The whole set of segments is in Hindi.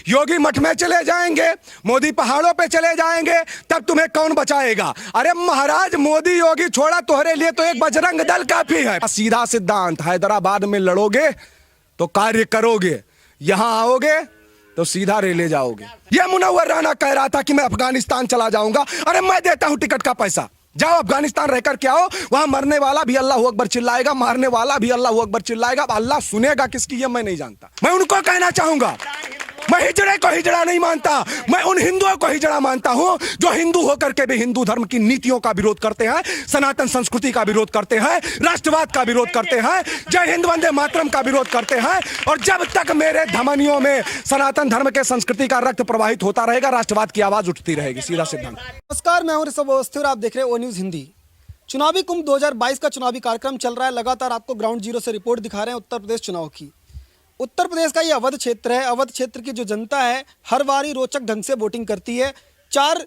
योगी मठ में चले जाएंगे, मोदी पहाड़ों पे चले जाएंगे, तब तुम्हें कौन बचाएगा? अरे महाराज, मोदी योगी छोड़ा, तुम्हारे लिए तो एक बजरंग दल काफी है। सीधा सिद्धांत, हैदराबाद में लड़ोगे तो कार्य करोगे, यहां आओगे तो सीधा रेले जाओगे। यह मुनव्वर राना कह रहा था कि मैं अफगानिस्तान चला जाऊंगा। अरे मैं देता हूं टिकट का पैसा, जाओ अफगानिस्तान रहकर के आओ, वहां मरने वाला भी अल्लाह अकबर चिल्लाएगा, मारने वाला भी अल्लाह अकबर चिल्लाएगा। अल्लाह सुनेगा किसकी, ये मैं नहीं जानता। मैं उनको कहना चाहूंगा, मैं हिजड़े को हिजड़ा नहीं मानता, मैं उन हिंदुओं को हिजड़ा मानता हूं जो हिंदू होकर के भी हिंदू धर्म की नीतियों का विरोध करते हैं, सनातन संस्कृति का विरोध करते हैं, राष्ट्रवाद का विरोध करते हैं, जय हिंद वंदे मातरम का विरोध करते हैं। और जब तक मेरे धमनियों में सनातन धर्म के संस्कृति का रक्त प्रवाहित होता रहेगा, राष्ट्रवाद की आवाज उठती रहेगी। सीधा सिद्धांत। नमस्कार, मैं हूं ऋषभ अवस्थी और आप देख रहे हैं ओ न्यूज़ हिंदी। चुनावी कुंभ 2022 का चुनावी कार्यक्रम चल रहा है। लगातार आपको ग्राउंड जीरो से रिपोर्ट दिखा रहे हैं उत्तर प्रदेश चुनाव की। उत्तर प्रदेश का ये अवध क्षेत्र है। अवध क्षेत्र की जो जनता है हर बारी रोचक ढंग से वोटिंग करती है। चार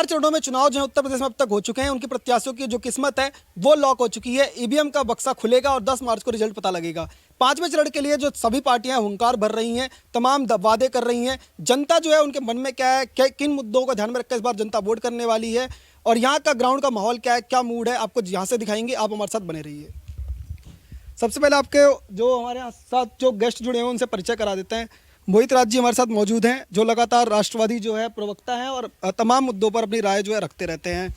चरणों में चुनाव जो है उत्तर प्रदेश में अब तक हो चुके हैं। उनके प्रत्याशियों की जो किस्मत है वो लॉक हो चुकी है। ईवीएम का बक्सा खुलेगा और 10 मार्च को रिजल्ट पता लगेगा। 5वें चरण के लिए जो सभी पार्टियां हुंकार भर रही हैं, तमाम वादे कर रही हैं, जनता जो है उनके मन में क्या है, किन मुद्दों को ध्यान में रखकर इस बार जनता वोट करने वाली है और यहाँ का ग्राउंड का माहौल क्या है, क्या मूड है, आपको यहाँ से दिखाएंगे। आप हमारे साथ बने रहिए। सबसे पहले आपके जो हमारे साथ जो गेस्ट जुड़े हैं उनसे परिचय करा देते हैं। मोहित राज जी हमारे साथ मौजूद हैं, जो लगातार राष्ट्रवादी जो है प्रवक्ता हैं और तमाम मुद्दों पर अपनी राय जो है रखते रहते हैं।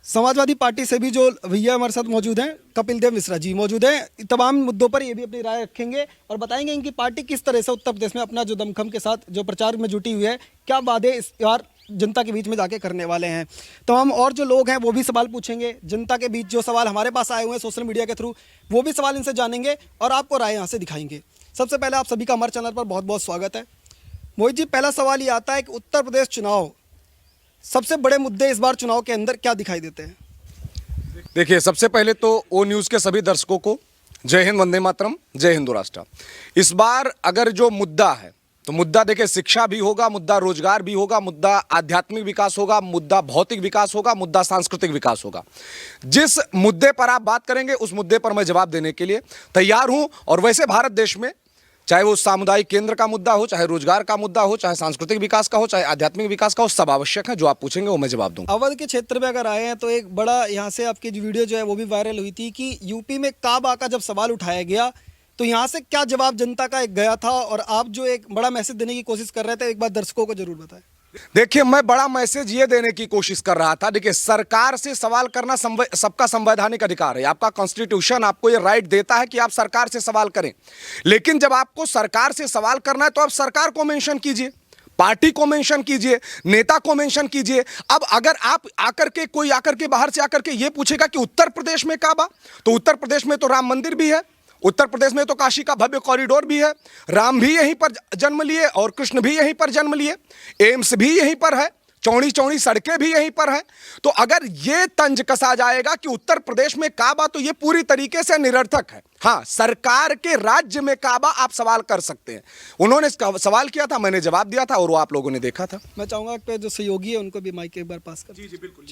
समाजवादी पार्टी से भी जो भैया हमारे साथ मौजूद हैं, कपिल देव मिश्रा जी मौजूद हैं। तमाम मुद्दों पर ये भी अपनी राय रखेंगे और बताएंगे इनकी पार्टी किस तरह से उत्तर प्रदेश में अपना जो दमखम के साथ जो प्रचार में जुटी हुई है, क्या वादे इस बार जनता के बीच में जाके करने वाले हैं। तो हम और जो लोग हैं वो भी सवाल पूछेंगे जनता के बीच। जो सवाल हमारे पास आए हुए हैं सोशल मीडिया के थ्रू, वो भी सवाल इनसे जानेंगे और आपको राय यहाँ से दिखाएंगे। सबसे पहले आप सभी का हमारे चैनल पर बहुत बहुत स्वागत है। मोहित जी, पहला सवाल ये आता है कि उत्तर प्रदेश चुनाव, सबसे बड़े मुद्दे इस बार चुनाव के अंदर क्या दिखाई देते हैं? देखिए, सबसे पहले तो ओ न्यूज़ के सभी दर्शकों को जय हिंद वंदे मातरम, जय हिंदू राष्ट्र। इस बार अगर जो मुद्दा है तो मुद्दा देखिए, शिक्षा भी होगा, मुद्दा रोजगार भी होगा, मुद्दा आध्यात्मिक विकास होगा, मुद्दा भौतिक विकास होगा, मुद्दा सांस्कृतिक विकास होगा। जिस मुद्दे पर आप बात करेंगे उस मुद्दे पर मैं जवाब देने के लिए तैयार हूं। और वैसे भारत देश में चाहे वो सामुदायिक केंद्र का मुद्दा हो, चाहे रोजगार का मुद्दा हो, चाहे सांस्कृतिक विकास का हो, चाहे आध्यात्मिक विकास का हो, सब आवश्यक है। जो आप पूछेंगे वो मैं जवाब दूंगा। अवध के क्षेत्र में अगर आए हैं तो एक बड़ा यहाँ से आपकी जो वीडियो जो है वो भी वायरल हुई थी कि यूपी में काबा का जब सवाल उठाया गया तो यहाँ से क्या जवाब जनता का एक गया था और आप जो एक बड़ा मैसेज देने की कोशिश कर रहे थे, एक बार दर्शकों को जरूर बताएं। देखिए, मैं बड़ा मैसेज ये देने की कोशिश कर रहा था। देखिए, सरकार से सवाल करना सबका संवैधानिक अधिकार है। आपका कॉन्स्टिट्यूशन आपको ये राइट देता है कि आप सरकार से सवाल करें। लेकिन जब आपको सरकार से सवाल करना है तो आप सरकार को मेंशन कीजिए, पार्टी को मेंशन कीजिए, नेता को मेंशन कीजिए। अब अगर आप आकर के कोई आकर के बाहर से आकर के ये पूछेगा कि उत्तर प्रदेश में काबा, तो उत्तर प्रदेश में तो राम मंदिर भी है, उत्तर प्रदेश में तो काशी का भव्य कॉरिडोर भी है, राम भी यहीं पर जन्म लिए और कृष्ण भी यहीं पर जन्म लिए, एम्स भी यहीं पर है, चौड़ी चौड़ी सड़कें भी यहीं पर हैं। तो अगर ये तंज कसा जाएगा कि उत्तर प्रदेश में काबा, तो ये पूरी तरीके से निरर्थक है। हाँ, सरकार के राज्य में काबा आप सवाल कर सकते हैं। उन्होंने सवाल किया था, मैंने जवाब दिया था और वो आप लोगों ने देखा था। मैं चाहूंगा कि जो सहयोगी है उनको भी माइक एक बार पास कर। जी बिल्कुल।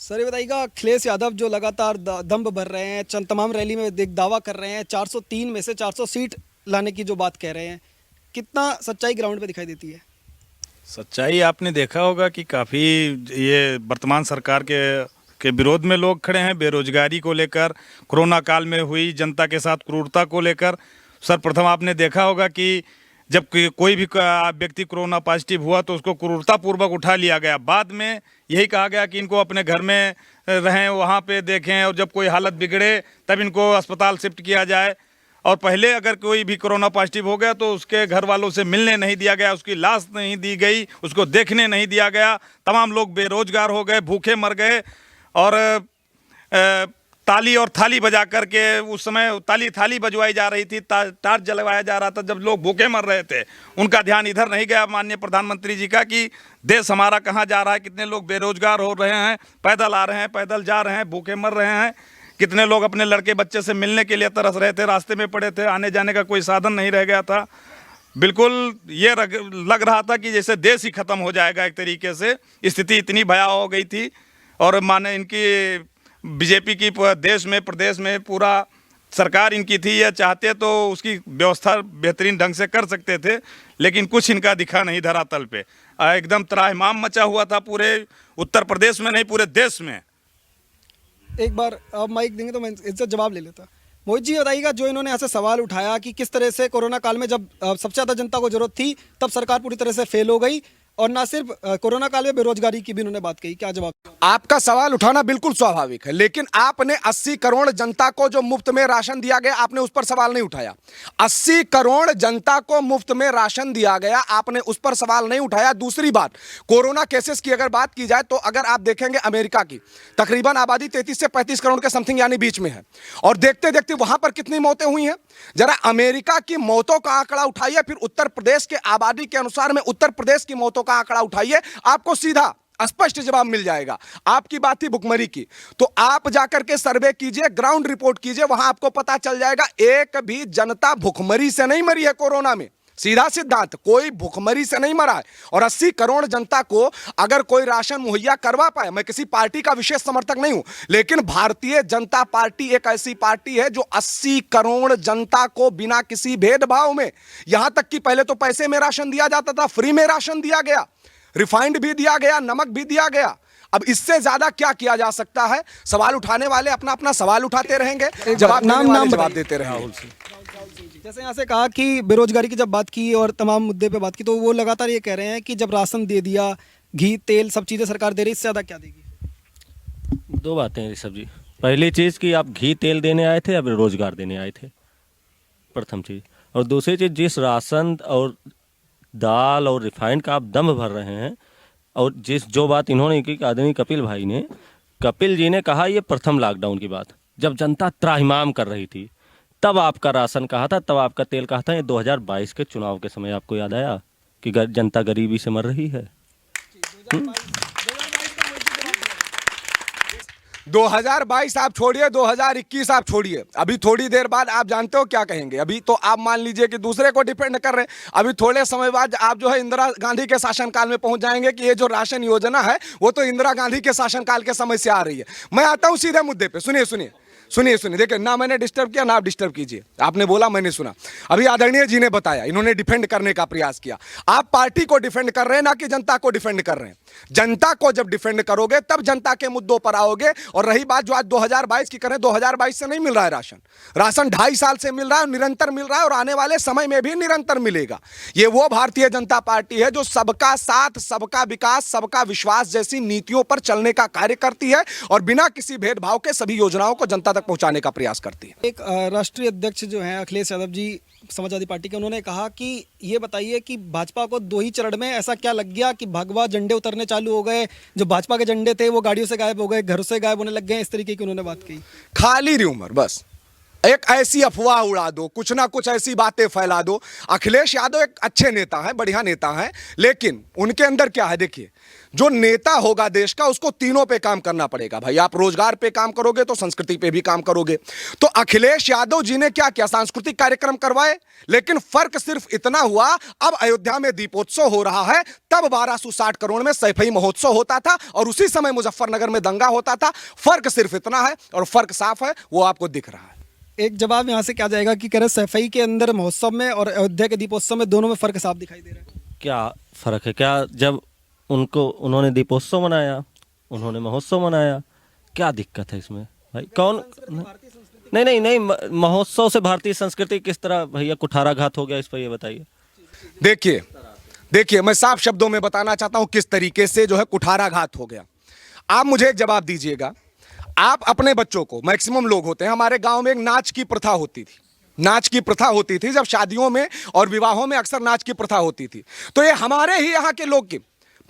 सर ये बताइएगा, अखिलेश यादव जो लगातार दम भर रहे हैं, तमाम रैली में एक दावा कर रहे हैं 403 में से 400 सीट लाने की जो बात कह रहे हैं, कितना सच्चाई ग्राउंड पे दिखाई देती है? सच्चाई आपने देखा होगा कि काफ़ी ये वर्तमान सरकार के विरोध में लोग खड़े हैं। बेरोजगारी को लेकर, कोरोना काल में हुई जनता के साथ क्रूरता को लेकर। सर्वप्रथम आपने देखा होगा कि जब कोई भी व्यक्ति कोरोना पॉजिटिव हुआ तो उसको क्रूरतापूर्वक उठा लिया गया। बाद में यही कहा गया कि इनको अपने घर में रहें, वहाँ पे देखें, और जब कोई हालत बिगड़े तब इनको अस्पताल शिफ्ट किया जाए। और पहले अगर कोई भी कोरोना पॉजिटिव हो गया तो उसके घर वालों से मिलने नहीं दिया गया, उसकी लाश नहीं दी गई, उसको देखने नहीं दिया गया। तमाम लोग बेरोजगार हो गए, भूखे मर गए। और ताली और थाली बजा करके उस समय थाली बजवाई जा रही थी, टार्च जलवाया जा रहा था जब लोग भूखे मर रहे थे। उनका ध्यान इधर नहीं गया माननीय प्रधानमंत्री जी का कि देश हमारा कहाँ जा रहा है, कितने लोग बेरोजगार हो रहे हैं, पैदल आ रहे हैं, पैदल जा रहे हैं, भूखे मर रहे हैं। कितने लोग अपने लड़के बच्चे से मिलने के लिए तरस रहे थे, रास्ते में पड़े थे, आने जाने का कोई साधन नहीं रह गया था। बिल्कुल ये लग रहा था कि जैसे देश ही खत्म हो जाएगा। एक तरीके से स्थिति इतनी भयावह हो गई थी। और माने इनकी बीजेपी की देश में, प्रदेश में पूरा सरकार इनकी थी, या चाहते तो उसकी व्यवस्था बेहतरीन ढंग से कर सकते थे, लेकिन कुछ इनका दिखा नहीं धरातल पे। एकदम त्राहिमाम मचा हुआ था पूरे उत्तर प्रदेश में नहीं, पूरे देश में। एक बार आप माइक देंगे तो मैं इससे जवाब ले लेता। मोहित जी बताइएगा, जो इन्होंने ऐसे सवाल उठाया कि किस तरह से कोरोना काल में जब सबसे ज़्यादा जनता को जरूरत थी तब सरकार पूरी तरह से फेल हो गई, और ना सिर्फ कोरोना काल में बेरोजगारी की भी उन्होंने बात कही, क्या जवाब? आपका सवाल उठाना बिल्कुल स्वाभाविक है, लेकिन आपने 80 करोड़ जनता को जो मुफ्त में राशन दिया गया, आपने उस पर सवाल नहीं उठाया। 80 करोड़ जनता को मुफ्त में राशन दिया गया, आपने उस पर सवाल नहीं उठाया। दूसरी बात, कोरोना केसेस की अगर बात की जाए तो अगर आप देखेंगे अमेरिका की तकरीबन आबादी 33 से 35 करोड़ के समथिंग यानी बीच में है, और देखते देखते वहां पर कितनी मौतें हुई हैं। जरा अमेरिका की मौतों का आंकड़ा उठाइए, फिर उत्तर प्रदेश के आबादी के अनुसार में उत्तर प्रदेश की मौतों का आंकड़ा उठाइए, आपको सीधा स्पष्ट जवाब मिल जाएगा। आपकी बात थी भुखमरी की, तो आप जाकर के सर्वे कीजिए, ग्राउंड रिपोर्ट कीजिए, वहां आपको पता चल जाएगा एक भी जनता भुखमरी से नहीं मरी है कोरोना में। सीधा सिद्धांत, कोई भुखमरी से नहीं मरा है। और 80 करोड़ जनता को अगर कोई राशन मुहैया करवा पाए, मैं किसी पार्टी का विशेष समर्थक नहीं हूं, लेकिन भारतीय जनता पार्टी एक ऐसी पार्टी है जो 80 करोड़ जनता को बिना किसी भेदभाव में, यहां तक कि पहले तो पैसे में राशन दिया जाता था, फ्री में राशन दिया गया, रिफाइंड भी दिया गया, नमक भी दिया गया। अब इससे ज्यादा क्या किया जा सकता है? सवाल उठाने वाले अपना अपना सवाल उठाते रहेंगे, जवाब जवाब देते रहेंगे। जैसे यहाँ से कहा कि बेरोजगारी की जब बात की और तमाम मुद्दे पे बात की, तो वो लगातार ये कह रहे हैं कि जब राशन दे दिया, घी तेल सब चीज़ें सरकार दे रही, इससे ज़्यादा क्या देगी? दो बातें हैं ऋषभ जी। पहली चीज़ कि आप घी तेल देने आए थे या रोजगार देने आए थे, प्रथम चीज़। और दूसरी चीज़, जिस राशन और दाल और रिफाइंड का आप दम भर रहे हैं, और जो बात इन्होंने की आदरणीय कपिल जी ने कहा, ये प्रथम लॉकडाउन की बात, जब जनता त्राहिमाम कर रही थी तब आपका राशन कहा था, तब आपका तेल कहा था। ये 2022 के चुनाव के समय आपको याद आया कि जनता गरीबी से मर रही है। 2022 आप छोड़िए, 2021 आप छोड़िए, अभी थोड़ी देर बाद आप जानते हो क्या कहेंगे? अभी तो आप मान लीजिए कि दूसरे को डिपेंड कर रहे हैं, अभी थोड़े समय बाद आप जो है इंदिरा गांधी के शासनकाल में पहुंच जाएंगे कि ये जो राशन योजना है वो तो इंदिरा गांधी के शासनकाल के समय से आ रही है। मैं आता हूं सीधे मुद्दे पे, सुनिए, देखिए, ना मैंने डिस्टर्ब किया ना आप डिस्टर्ब कीजिए, आपने बोला मैंने सुना। अभी आदरणीय जी ने बताया, इन्होंने डिफेंड करने का प्रयास किया। आप पार्टी को डिफेंड कर रहे हैं ना कि जनता को डिफेंड कर रहे हैं? जनता को जब डिफेंड करोगे तब जनता के मुद्दों पर आओगे। और रही बात जो आज 2022 की करें, 2022 से नहीं मिल रहा है राशन 2.5 साल से मिल रहा है, निरंतर मिल रहा है, और आने वाले समय में भी निरंतर मिलेगा। ये वो भारतीय जनता पार्टी है जो सबका साथ, सबका विकास, सबका विश्वास जैसी नीतियों पर चलने का कार्य करती है, और बिना किसी भेदभाव के सभी योजनाओं को जनता तक पहुंचाने का प्रयास करती है। एक राष्ट्रीय अध्यक्ष जो हैं अखिलेश यादव जी समाजवादी पार्टी के, उन्होंने कहा कि ये बताइए कि भाजपा को 2 ही चरण में ऐसा क्या लग गया कि भगवा झंडे उतरने चालू हो गए, जो भाजपा के झंडे थे वो गाड़ियों से गायब हो गए, घरों से गायब होने लग गए, इस तरीके की उन्होंने बात कही। खाली र्यूमर, बस एक ऐसी अफवाह उड़ा दो, कुछ ना कुछ ऐसी बातें फैला दो। अखिलेश यादव एक अच्छे नेता हैं, बढ़िया नेता हैं, लेकिन उनके अंदर क्या है? देखिए, जो नेता होगा देश का, उसको तीनों पे काम करना पड़ेगा भाई। आप रोजगार पे काम करोगे तो संस्कृति पे भी काम करोगे। तो अखिलेश यादव जी ने क्या किया? सांस्कृतिक कार्यक्रम करवाए, लेकिन फर्क सिर्फ इतना हुआ, अब अयोध्या में दीपोत्सव हो रहा है, तब 1260 करोड़ में सैफई महोत्सव होता था, और उसी समय मुजफ्फरनगर में दंगा होता था। फर्क सिर्फ इतना है, और फर्क साफ है, वो आपको दिख रहा है। एक जवाब यहाँ से क्या जाएगा कि कह रहे सैफई के अंदर महोत्सव में और अयोध्या के दीपोत्सव में दोनों में फर्क साफ दिखाई दे रहा है। क्या फ़र्क है? क्या जब उन्होंने दीपोत्सव मनाया, उन्होंने महोत्सव मनाया, क्या दिक्कत है इसमें भाई? कौन? नहीं, महोत्सव से भारतीय संस्कृति किस तरह भैया कुठाराघात हो गया, इस पर ये बताइए। देखिए, मैं साफ शब्दों में बताना चाहता हूं किस तरीके से जो है कुठाराघात हो गया। आप मुझे एक जवाब दीजिएगा, आप अपने बच्चों को, मैक्सिमम लोग होते हैं, हमारे गांव में एक नाच की प्रथा होती थी, जब शादियों में और विवाहों में अक्सर नाच की प्रथा होती थी। तो ये हमारे ही यहाँ के लोग के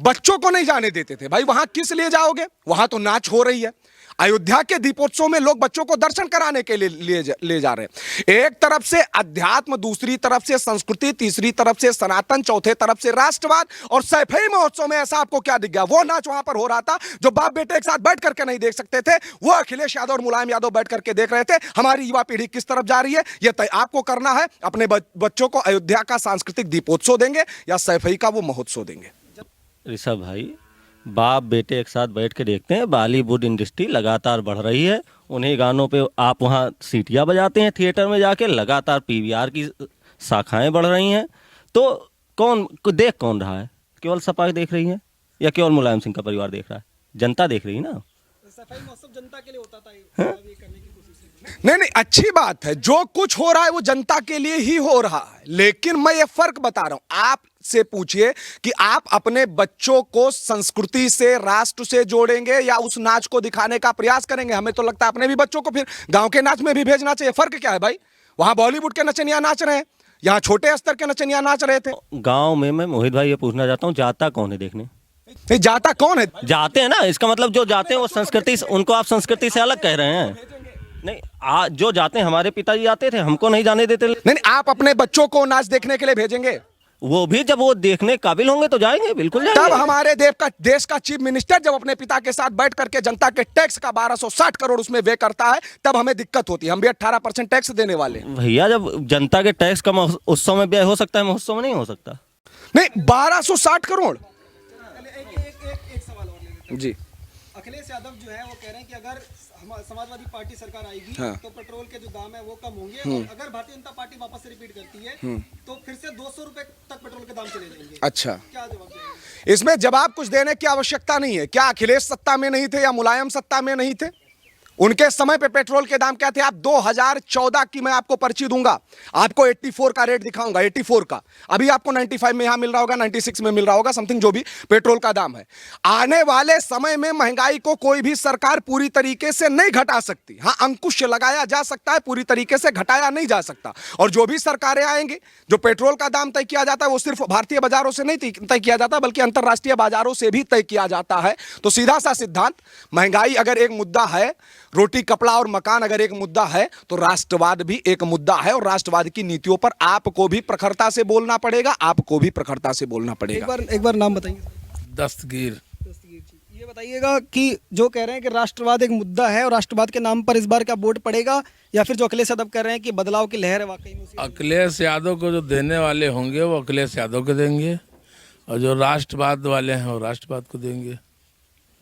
बच्चों को नहीं जाने देते थे। भाई वहां किस लिए जाओगे, वहां तो नाच हो रही है। अयोध्या के दीपोत्सव में लोग बच्चों को दर्शन कराने के लिए ले जा रहे हैं। एक तरफ से अध्यात्म, दूसरी तरफ से संस्कृति, तीसरी तरफ से सनातन, चौथे तरफ से राष्ट्रवाद। और सैफई महोत्सव में ऐसा आपको क्या दिख गया? वो नाच वहां पर हो रहा था जो बाप बेटे एक साथ बैठ करके नहीं देख सकते थे, वो अखिलेश यादव और मुलायम यादव बैठ करके देख रहे थे। हमारी युवा पीढ़ी किस तरफ जा रही है, यह तय आपको करना है। अपने बच्चों को अयोध्या का सांस्कृतिक दीपोत्सव देंगे या सैफई का वो महोत्सव देंगे? ऋषभ भाई, बाप बेटे एक साथ बैठ के देखते हैं, बॉलीवुड इंडस्ट्री लगातार बढ़ रही है, उन्हीं गानों पे आप वहाँ सीटियाँ बजाते हैं थिएटर में जाके, लगातार पीवीआर की शाखाएं बढ़ रही हैं। तो देख कौन रहा है? केवल सपा देख रही है या केवल मुलायम सिंह का परिवार देख रहा है? जनता देख रही है ना। सफाई महोत्सव जनता के लिए होता था, ये करने की कोशिश है। नहीं, अच्छी बात है, जो कुछ हो रहा है वो जनता के लिए ही हो रहा है। लेकिन मैं ये फर्क बता रहा हूं, आप से पूछिए कि आप अपने बच्चों को संस्कृति से, राष्ट्र से जोड़ेंगे या उस नाच को दिखाने का प्रयास करेंगे? हमें तो लगता है अपने भी बच्चों को फिर गांव के नाच में भी भेजना चाहिए। फर्क क्या है भाई? वहां बॉलीवुड के नचनिया नाच रहे हैं, यहाँ छोटे स्तर के नचनिया नाच रहे थे। गांव में मैं मोहित भाई ये पूछना चाहता हूँ, जाता कौन है देखने? नहीं, जाता कौन है? जाते हैं ना, इसका मतलब जो जाते हैं वो संस्कृति उनको आप संस्कृति से अलग कह रहे हैं। नहीं, जो जाते हैं, हमारे पिताजी जाते थे, हमको नहीं जाने देते। नहीं, आप अपने बच्चों को नाच देखने के लिए भेजेंगे? वो भी जब वो देखने काबिल होंगे तो जाएंगे, बिल्कुल जाएंगे। तब हमारे देश का चीफ मिनिस्टर जब अपने पिता के साथ बैठ करके जनता के टैक्स का 1260 करोड़ उसमें वे करता है, तब हमें दिक्कत होती है। हम भी 18% टैक्स देने वाले हैं। भैया, जब जनता के टैक्स का उत्सव में व्यय हो सकता है, महोत्सव में नहीं हो सकता। नहीं, 1260 करोड़। एक सवाल और ले लेते हैं। जी, अखिलेश यादव जो है वो कह रहे हैं कि अगर समाजवादी पार्टी सरकार आएगी हाँ। तो पेट्रोल के जो दाम है वो कम होंगे, और अगर भारतीय जनता पार्टी वापस से रिपीट करती है तो फिर से 200 रुपए तक पेट्रोल के दाम चले जाएंगे। अच्छा, क्या जवाब देंगे? इसमें जवाब कुछ देने की आवश्यकता नहीं है। क्या अखिलेश सत्ता में नहीं थे या मुलायम सत्ता में नहीं थे? उनके समय पे पेट्रोल के दाम क्या थे? आप 2014 की मैं आपको पर्ची दूंगा, आपको 84 का रेट दिखाऊंगा, 84 का। अभी आपको 95 में यहां मिल रहा होगा, 96 में मिल रहा होगा, समथिंग जो भी पेट्रोल का दाम है। आने वाले समय में महंगाई को कोई भी सरकार पूरी तरीके से नहीं घटा सकती। हाँ, अंकुश लगाया जा सकता है, पूरी तरीके से घटाया नहीं जा सकता। और जो भी सरकारें आएंगी, जो पेट्रोल का दाम तय किया जाता है वो सिर्फ भारतीय बाजारों से नहीं तय किया जाता, बल्कि अंतरराष्ट्रीय बाजारों से भी तय किया जाता है। तो सीधा सा सिद्धांत, महंगाई अगर एक मुद्दा है, रोटी कपड़ा और मकान अगर एक मुद्दा है, तो राष्ट्रवाद भी एक मुद्दा है। और राष्ट्रवाद की नीतियों पर आपको भी प्रखरता से बोलना पड़ेगा, आपको भी प्रखरता से बोलना पड़ेगा। एक बार नाम बताइए। दस्तगीर। दस्तगीर जी, ये बताइएगा कि जो कह रहे हैं कि राष्ट्रवाद एक मुद्दा है और राष्ट्रवाद के नाम पर इस बार क्या वोट पड़ेगा, या फिर जो अखिलेश यादव कह रहे हैं कि बदलाव की लहर है वाकई में? अखिलेश यादव को जो देने वाले होंगे वो अखिलेश यादव को देंगे, और जो राष्ट्रवाद वाले हैं वो राष्ट्रवाद को देंगे।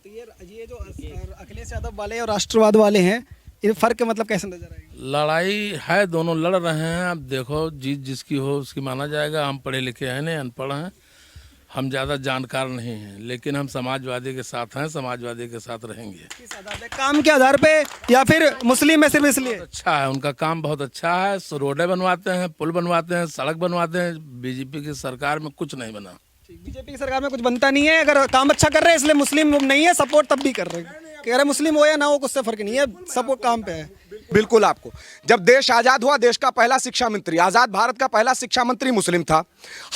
तो ये जो अखिलेश यादव वाले और राष्ट्रवाद वाले हैं, ये फर्क मतलब कैसे नजर आएगा? लड़ाई है, दोनों लड़ रहे हैं। अब देखो, जीत जिसकी हो उसकी माना जाएगा। हम पढ़े लिखे हैं नहीं, अनपढ़ हैं, हम ज़्यादा जानकार नहीं हैं, लेकिन हम समाजवादी के साथ हैं, समाजवादी के साथ रहेंगे। किस आधार पे? काम के आधार पे या फिर मुस्लिम है सिर्फ इसलिए? अच्छा है, उनका काम बहुत अच्छा है। रोडें बनवाते हैं, पुल बनवाते हैं, सड़क बनवाते हैं। बीजेपी की सरकार में कुछ नहीं बना। बीजेपी की सरकार में कुछ बनता नहीं है। अगर काम अच्छा कर रहे हैं इसलिए मुस्लिम नहीं है सपोर्ट, तब भी कर रहे हैं। कह रहे मुस्लिम हो या ना हो, उससे फर्क नहीं है, सपोर्ट काम पे है। बिल्कुल। आपको जब देश आजाद हुआ, देश का पहला शिक्षा मंत्री, आजाद भारत का पहला शिक्षा मंत्री मुस्लिम था।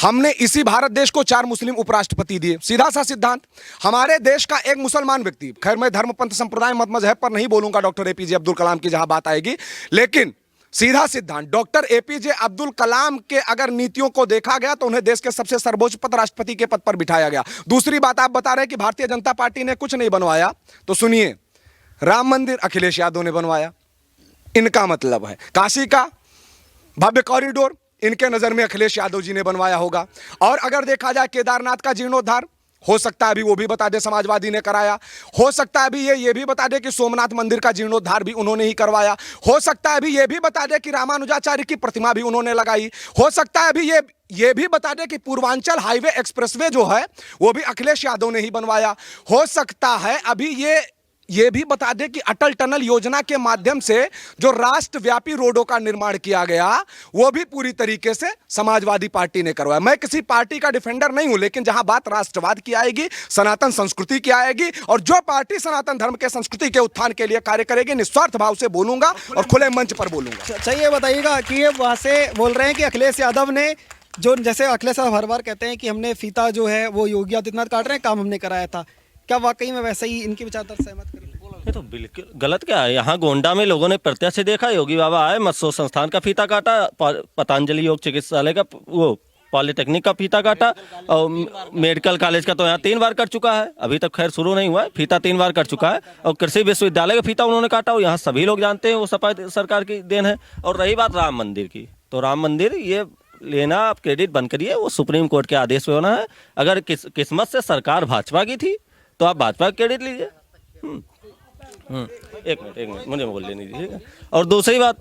हमने इसी भारत देश को 4 मुस्लिम उपराष्ट्रपति दिए। सीधा सा सिद्धांत, हमारे देश का एक मुसलमान व्यक्ति, खैर मैं धर्म पंथ संप्रदाय मत मजहब पर नहीं बोलूंगा, डॉक्टर एपीजे अब्दुल कलाम की जहां बात आएगी, लेकिन सीधा सिद्धांत, डॉक्टर एपीजे अब्दुल कलाम के अगर नीतियों को देखा गया तो उन्हें देश के सबसे सर्वोच्च पद, राष्ट्रपति के पद पर बिठाया गया। दूसरी बात, आप बता रहे हैं कि भारतीय जनता पार्टी ने कुछ नहीं बनवाया, तो सुनिए, राम मंदिर अखिलेश यादव ने बनवाया। इनका मतलब है काशी का भव्य कॉरिडोर इनके नजर में अखिलेश यादव जी ने बनवाया होगा। और अगर देखा जाए केदारनाथ का जीर्णोद्धार, हो सकता है अभी वो भी बता दे समाजवादी ने कराया। हो सकता है अभी ये भी बता दे कि सोमनाथ मंदिर का जीर्णोद्धार भी उन्होंने ही करवाया। हो सकता है अभी ये भी बता दे कि रामानुजाचार्य की प्रतिमा भी उन्होंने लगाई। हो सकता है अभी ये भी बता दे कि पूर्वांचल हाईवे एक्सप्रेसवे जो है वो भी अखिलेश यादव ने ही बनवाया। हो सकता है अभी ये भी बता दे कि अटल टनल योजना के माध्यम से जो राष्ट्रव्यापी रोडों का निर्माण किया गया वो भी पूरी तरीके से समाजवादी पार्टी ने करवाया। मैं किसी पार्टी का डिफेंडर नहीं हूं, लेकिन जहां बात राष्ट्रवाद की आएगी, सनातन संस्कृति की आएगी, और जो पार्टी सनातन धर्म के संस्कृति के उत्थान के लिए कार्य करेगी, निस्वार्थ भाव से बोलूंगा और खुले मंच पर बोलूंगा। अच्छा, ये बताइएगा कि ये वहां से बोल रहे हैं कि अखिलेश यादव ने, जो जैसे अखिलेश यादव हर बार कहते हैं कि हमने फीता जो है वो योगी आदित्यनाथ काट रहे हैं, काम हमने कराया था, क्या वाकई में वैसे ही इनकी विचारधारा सहमत करें? ये तो बिल्कुल गलत क्या है। यहाँ गोंडा में लोगों ने प्रत्यक्ष देखा, योगी बाबा आए, मत्स्य संस्थान का फीता काटा, पतंजलि योग चिकित्सालय का, वो पॉलिटेक्निक का फीता काटा, और मेडिकल कॉलेज का तो यहाँ 3 बार कट चुका है, अभी तक खैर शुरू नहीं हुआ है, फीता 3 बार कट चुका है। और कृषि विश्वविद्यालय का फीता उन्होंने काटा, और यहाँ सभी लोग जानते हैं वो सपा सरकार की देन है। और रही बात राम मंदिर की, तो राम मंदिर ये लेना आप क्रेडिट बंद करिए, वो सुप्रीम कोर्ट के आदेश पे होना है। अगर किस्मत से सरकार भाजपा की थी तो आप भाजपा का क्रेडिट लीजिए। एक मिनट मुझे बोल लेने दीजिए, ठीक है। और दूसरी बात,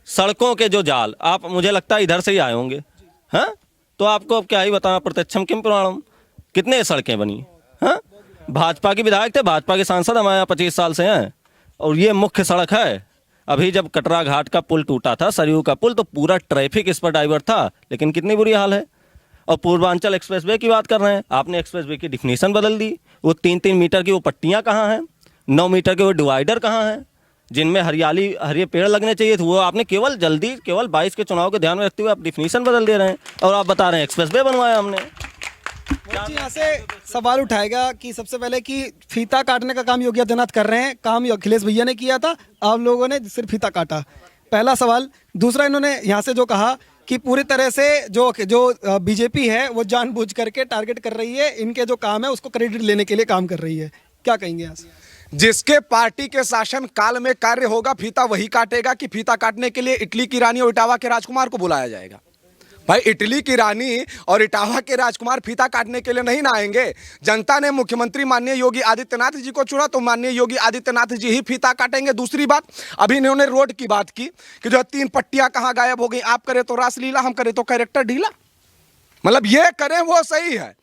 सड़कों के जो जाल, आप मुझे लगता है इधर से ही आए होंगे, हाँ? तो आपको अब क्या ही बताना, प्रत्यक्षम किम प्रमाणम, कितने सड़कें बनी, हाँ? भाजपा के विधायक थे, भाजपा के सांसद हमारे यहाँ 25 साल से हैं, और ये मुख्य सड़क है। अभी जब कटरा घाट का पुल टूटा था, सरयू का पुल, तो पूरा ट्रैफिक इस पर डाइवर्ट था, लेकिन कितनी बुरी हाल है। और पूर्वांचल एक्सप्रेसवे की बात कर रहे हैं, आपने एक्सप्रेसवे की डिफिनीशन बदल दी। वो 3-3 मीटर की वो पट्टियाँ कहाँ हैं, 9 मीटर के वो डिवाइडर कहाँ हैं, जिनमें हरे पेड़ लगने चाहिए थे, वो आपने केवल 22 के चुनाव को ध्यान में रखते हुए आप डिफिनीशन बदल दे रहे हैं, और आप बता रहे हैं एक्सप्रेसवे बनवाया हमने। जी, यहाँ से सवाल उठाएगा कि सबसे पहले कि फीता काटने का काम योगी आदित्यनाथ कर रहे हैं, काम अखिलेश भैया ने किया था, आप लोगों ने सिर्फ फीता काटा, पहला सवाल। दूसरा, इन्होंने यहाँ से जो कहा कि पूरी तरह से जो बीजेपी है वो जानबूझ करके टारगेट कर रही है, इनके जो काम है उसको क्रेडिट लेने के लिए काम कर रही है, क्या कहेंगे यहाँ से? जिसके पार्टी के शासन काल में कार्य होगा फीता वही काटेगा, कि फीता काटने के लिए इटली की रानी और इटावा के राजकुमार को बुलाया जाएगा? भाई, इटली की रानी और इटावा के राजकुमार फीता काटने के लिए नहीं ना आएंगे। जनता ने मुख्यमंत्री माननीय योगी आदित्यनाथ जी को चुना, तो माननीय योगी आदित्यनाथ जी ही फीता काटेंगे। दूसरी बात, अभी इन्होंने रोड की बात की कि जो 3 पट्टियां कहाँ गायब हो गई, आप करें तो रासलीला, हम करें तो कैरेक्टर ढीला। मतलब ये करें वो सही है।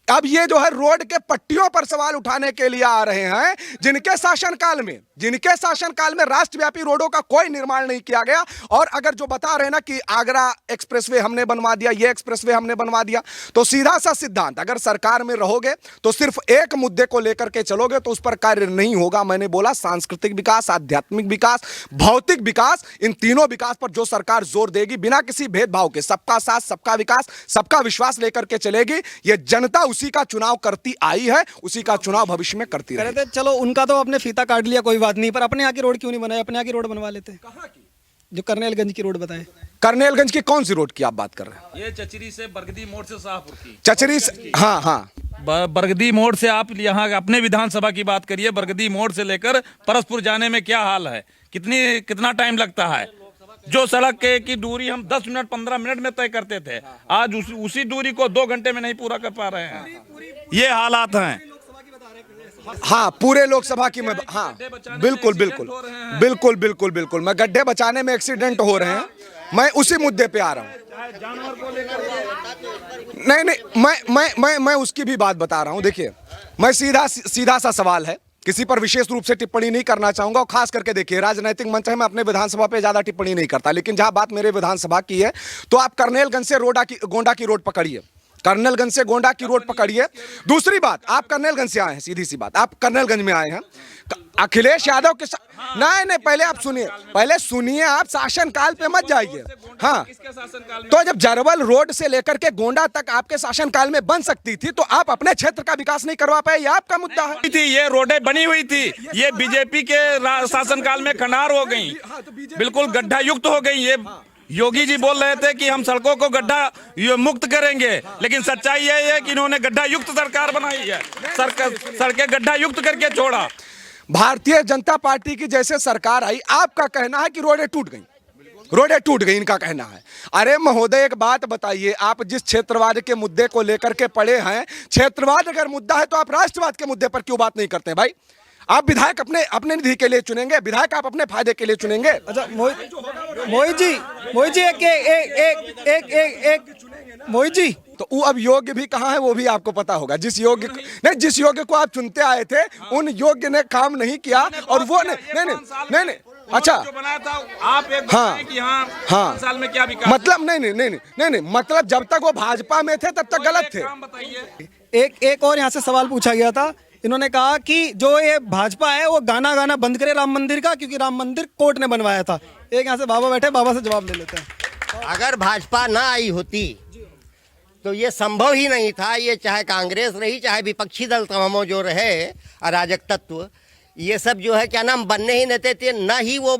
अब ये जो है रोड के पट्टियों पर सवाल उठाने के लिए आ रहे हैं, जिनके शासनकाल में राष्ट्रव्यापी रोडों का कोई निर्माण नहीं किया गया। और अगर जो बता रहे हैं ना कि आगरा एक्सप्रेसवे हमने बनवा दिया, ये एक्सप्रेसवे हमने बनवा दिया, तो सीधा सा सिद्धांत, अगर सरकार में रहोगे तो सिर्फ एक मुद्दे को लेकर के चलोगे तो उस पर कार्य नहीं होगा। मैंने बोला सांस्कृतिक विकास, आध्यात्मिक विकास, भौतिक विकास, इन तीनों विकास पर जो सरकार जोर देगी बिना किसी भेदभाव के, सबका साथ, सबका विकास, सबका विश्वास लेकर के चलेगी। ये जनता उसी का चुनाव करती आई है, उसी का चुनाव भविष्य में करती रहेगी। कहते चलो उनका तो आपने फीता काट लिया, कोई बात नहीं, पर अपने यहाँ की रोड क्यों नहीं बनाए? अपने यहाँ की रोड बनवा लेते। कहाँ की? जो करनेलगंज की रोड बताए। करनेलगंज की कौन सी रोड की आप बात कर रहे हैं? ये चचरी से बरगदी मोड़ से शाहपुर की। चचरी से, हाँ हाँ, बरगदी मोड़ से आप यहाँ अपने विधानसभा की बात करिए, बरगदी मोड़ से लेकर परसपुर जाने में क्या हाल है, कितना टाइम लगता है। जो सड़क की दूरी हम 10 मिनट 15 मिनट में तय करते थे, आज उसी दूरी को 2 घंटे में नहीं पूरा कर पा रहे हैं। ये हालात हैं। हाँ, पूरे लोकसभा की मैं, हाँ बिल्कुल बिल्कुल बिल्कुल बिल्कुल बिल्कुल, मैं गड्ढे बचाने में एक्सीडेंट हो रहे हैं, मैं उसी मुद्दे पे आ रहा हूँ। नहीं, मैं उसकी भी बात बता रहा हूँ। देखिए, मैं सीधा सा सवाल है, किसी पर विशेष रूप से टिप्पणी नहीं करना चाहूंगा। और खास करके देखिए, राजनीतिक मंच है, मैं अपने विधानसभा पे ज्यादा टिप्पणी नहीं करता, लेकिन जहां बात मेरे विधानसभा की है, तो आप करनेलगंज से गोंडा की रोड पकड़िए, करनेलगंज से गोंडा की रोड पकड़िए। दूसरी बात, आप करनेलगंज से आए हैं, सीधी सी बात, आप करनेलगंज में आए हैं, अखिलेश यादव के नहीं, पहले आप सुनिए, आप शासन काल पे मत जाइए। हाँ, तो जब जरवल रोड से लेकर के गोंडा तक आपके शासन काल में बन सकती थी, तो आप अपने क्षेत्र का विकास नहीं करवा पाए, ये आपका मुद्दा है। ये रोडें बनी हुई थी, ये बीजेपी के शासनकाल में खंडार हो गई, बिल्कुल गड्ढा युक्त हो गई। ये योगी जी बोल रहे थे कि हम सड़कों को गड्ढा मुक्त करेंगे, लेकिन सच्चाई यह है कि इन्होंने गड्ढा युक्त सरकार बनाई है, सड़कें गड्ढा युक्त करके छोड़ा। भारतीय जनता पार्टी की जैसे सरकार आई, आपका कहना है कि रोडें टूट गई, इनका कहना है। अरे महोदय, एक बात बताइए, आप जिस क्षेत्रवाद के मुद्दे को लेकर के पड़े हैं, क्षेत्रवाद अगर मुद्दा है तो आप राष्ट्रवाद के मुद्दे पर क्यों बात नहीं करते भाई? आप विधायक अपने निधि के लिए चुनेंगे, विधायक आप अपने फायदे के लिए चुनेंगे। अच्छा मोहित जी, तो वो अब योग्य भी कहाँ है वो भी आपको पता होगा। जिस योग्य को आप चुनते आए थे, उन योग्य ने काम नहीं किया, और वो नहीं, अच्छा, जो बनाया था आप एक हाँ, कि हाँ, साल में क्या विकास, मतलब नहीं, मतलब जब तक वो भाजपा में थे तब तक गलत थे। एक और यहाँ से सवाल पूछा गया था, इन्होंने कहा कि जो ये भाजपा है वो गाना बंद करे राम मंदिर का, क्योंकि राम मंदिर कोर्ट ने बनवाया था। एक यहाँ से बाबा बैठे, बाबा से जवाब ले लेते हैं। अगर भाजपा ना आई होती तो ये संभव ही नहीं था। ये चाहे कांग्रेस रही, चाहे विपक्षी दल तमामों जो रहे, अराजक तत्व, ये सब जो है क्या नाम बनने ही नहीं देते। ना ही वो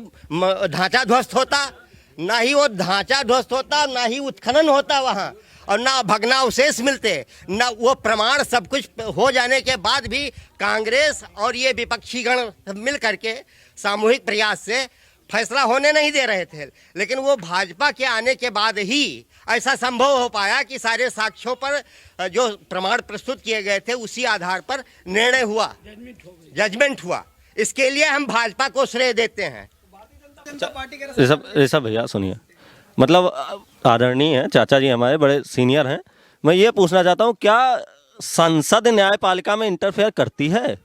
ढांचा ध्वस्त होता, ना ही उत्खनन होता वहाँ, और ना भग्नावशेष मिलते, ना वो प्रमाण। सब कुछ हो जाने के बाद भी कांग्रेस और ये विपक्षी गण मिल करके सामूहिक प्रयास से फैसला होने नहीं दे रहे थे। लेकिन वो भाजपा के आने के बाद ही ऐसा संभव हो पाया कि सारे साक्ष्यों पर जो प्रमाण प्रस्तुत किए गए थे उसी आधार पर निर्णय हुआ, जजमेंट हुआ। इसके लिए हम भाजपा को श्रेय देते हैं। ऋषभ भैया सुनिए, मतलब आदरणीय है चाचा जी, हमारे बड़े सीनियर हैं। मैं ये पूछना चाहता हूँ, क्या संसद न्यायपालिका में इंटरफेयर करती है?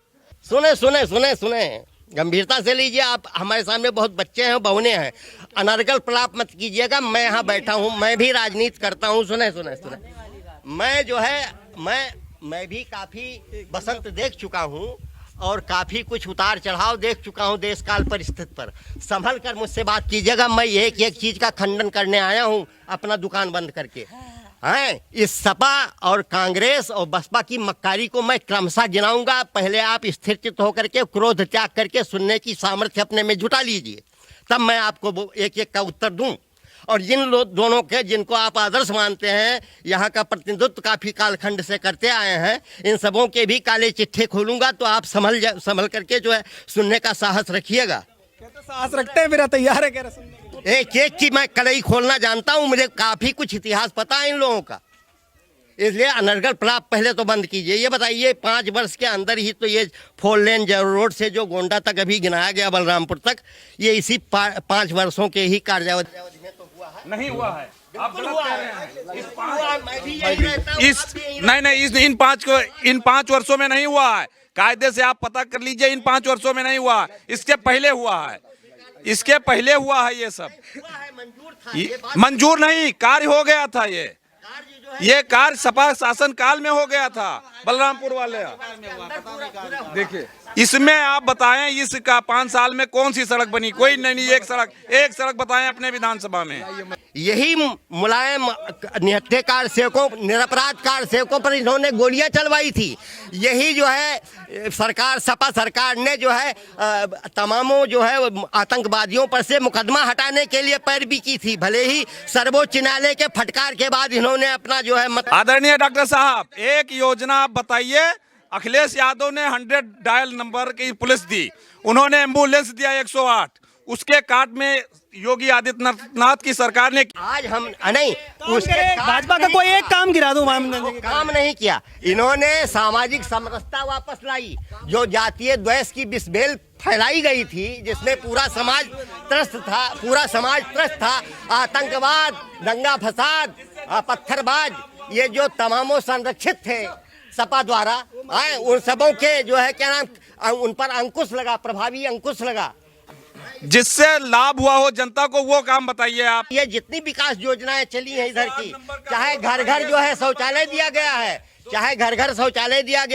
सुने सुने सुने सुने, गंभीरता से लीजिए। आप हमारे सामने बहुत बच्चे हैं, बहुने हैं, अनर्गल प्रलाप मत कीजिएगा। मैं यहाँ बैठा हूँ, मैं भी राजनीति करता हूँ। सुने सुने सुने, मैं जो है मैं भी काफ़ी बसंत देख चुका हूँ और काफ़ी कुछ उतार चढ़ाव देख चुका हूँ देश काल परिस्थिति पर। संभल कर मुझसे बात कीजिएगा। मैं एक एक चीज़ का खंडन करने आया हूँ अपना दुकान बंद करके। हैं, इस सपा और कांग्रेस और बसपा की मक्कारी को मैं क्रमशः गिनाऊंगा। पहले आप स्थिर चित्त होकर के क्रोध त्याग करके सुनने की सामर्थ्य अपने में जुटा लीजिए, तब मैं आपको एक एक का उत्तर दूं। और जिन दोनों के जिनको आप आदर्श मानते हैं, यहाँ का प्रतिनिधित्व काफ़ी कालखंड से करते आए हैं, इन सबों के भी काले चिट्ठे खोलूंगा, तो आप संभल करके जो है सुनने का साहस रखिएगा। साहस रखते हैं, मेरा तैयार है कह रहे सुनने को। एक एक की मैं कलई खोलना जानता हूँ, मुझे काफ़ी कुछ इतिहास पता है इन लोगों का। इसलिए अनर्गल प्रलाप पहले तो बंद कीजिए। ये बताइए 5 वर्ष के अंदर ही तो ये 4 लेन रोड से जो गोंडा तक अभी गिनाया गया बलरामपुर तक, ये इसी 5 वर्षों के ही कार्यावधि में तो हुआ है? नहीं हुआ है। आप गलत कह रहे हैं। इन 5 वर्षों में नहीं हुआ है। कायदे से आप पता कर लीजिए, इन 5 वर्षों में नहीं हुआ है, इसके पहले हुआ है, इसके पहले हुआ है। ये सब मंजूर नहीं, कार्य हो गया था। ये कार्य सपा शासन काल में हो गया था बलरामपुर वाले। देखिए, इसमें आप बताएं, इसका 5 साल में कौन सी सड़क बनी? कोई नहीं। एक सड़क बताएं अपने विधानसभा में। यही मुलायम निहत्थेकार सेवकों, निरपराध कार सेवकों पर इन्होंने गोलियां चलवाई थी। यही जो है सरकार, सपा सरकार ने जो है तमामों जो है आतंकवादियों पर से मुकदमा हटाने के लिए पैरवी की थी। भले ही सर्वोच्च न्यायालय के फटकार के बाद इन्होंने अपना जो है आदरणीय डॉक्टर साहब, एक योजना आप बताइए। अखिलेश यादव ने 100 डायल नंबर की पुलिस दी, उन्होंने एम्बुलेंस दिया 108, उसके काट में योगी आदित्यनाथ की सरकार ने आज हम नहीं भाजपा का कोई एक काम गिरा दो, काम नहीं किया। इन्होंने सामाजिक समरसता वापस लाई, जो जातीय द्वेष की बिस्बेल फैलाई गई थी, जिसमें पूरा समाज त्रस्त था। आतंकवाद, दंगा फसाद, पत्थरबाज, ये जो तमामों संरक्षित थे सपा द्वारा, उन सबों के जो है क्या नाम, उन पर अंकुश लगा, प्रभावी अंकुश लगा, जिससे लाभ हुआ हो जनता को, वो काम बताइए आप। ये जितनी विकास योजनाएं चली हैं इधर की, चाहे घर घर जो है शौचालय दिया गया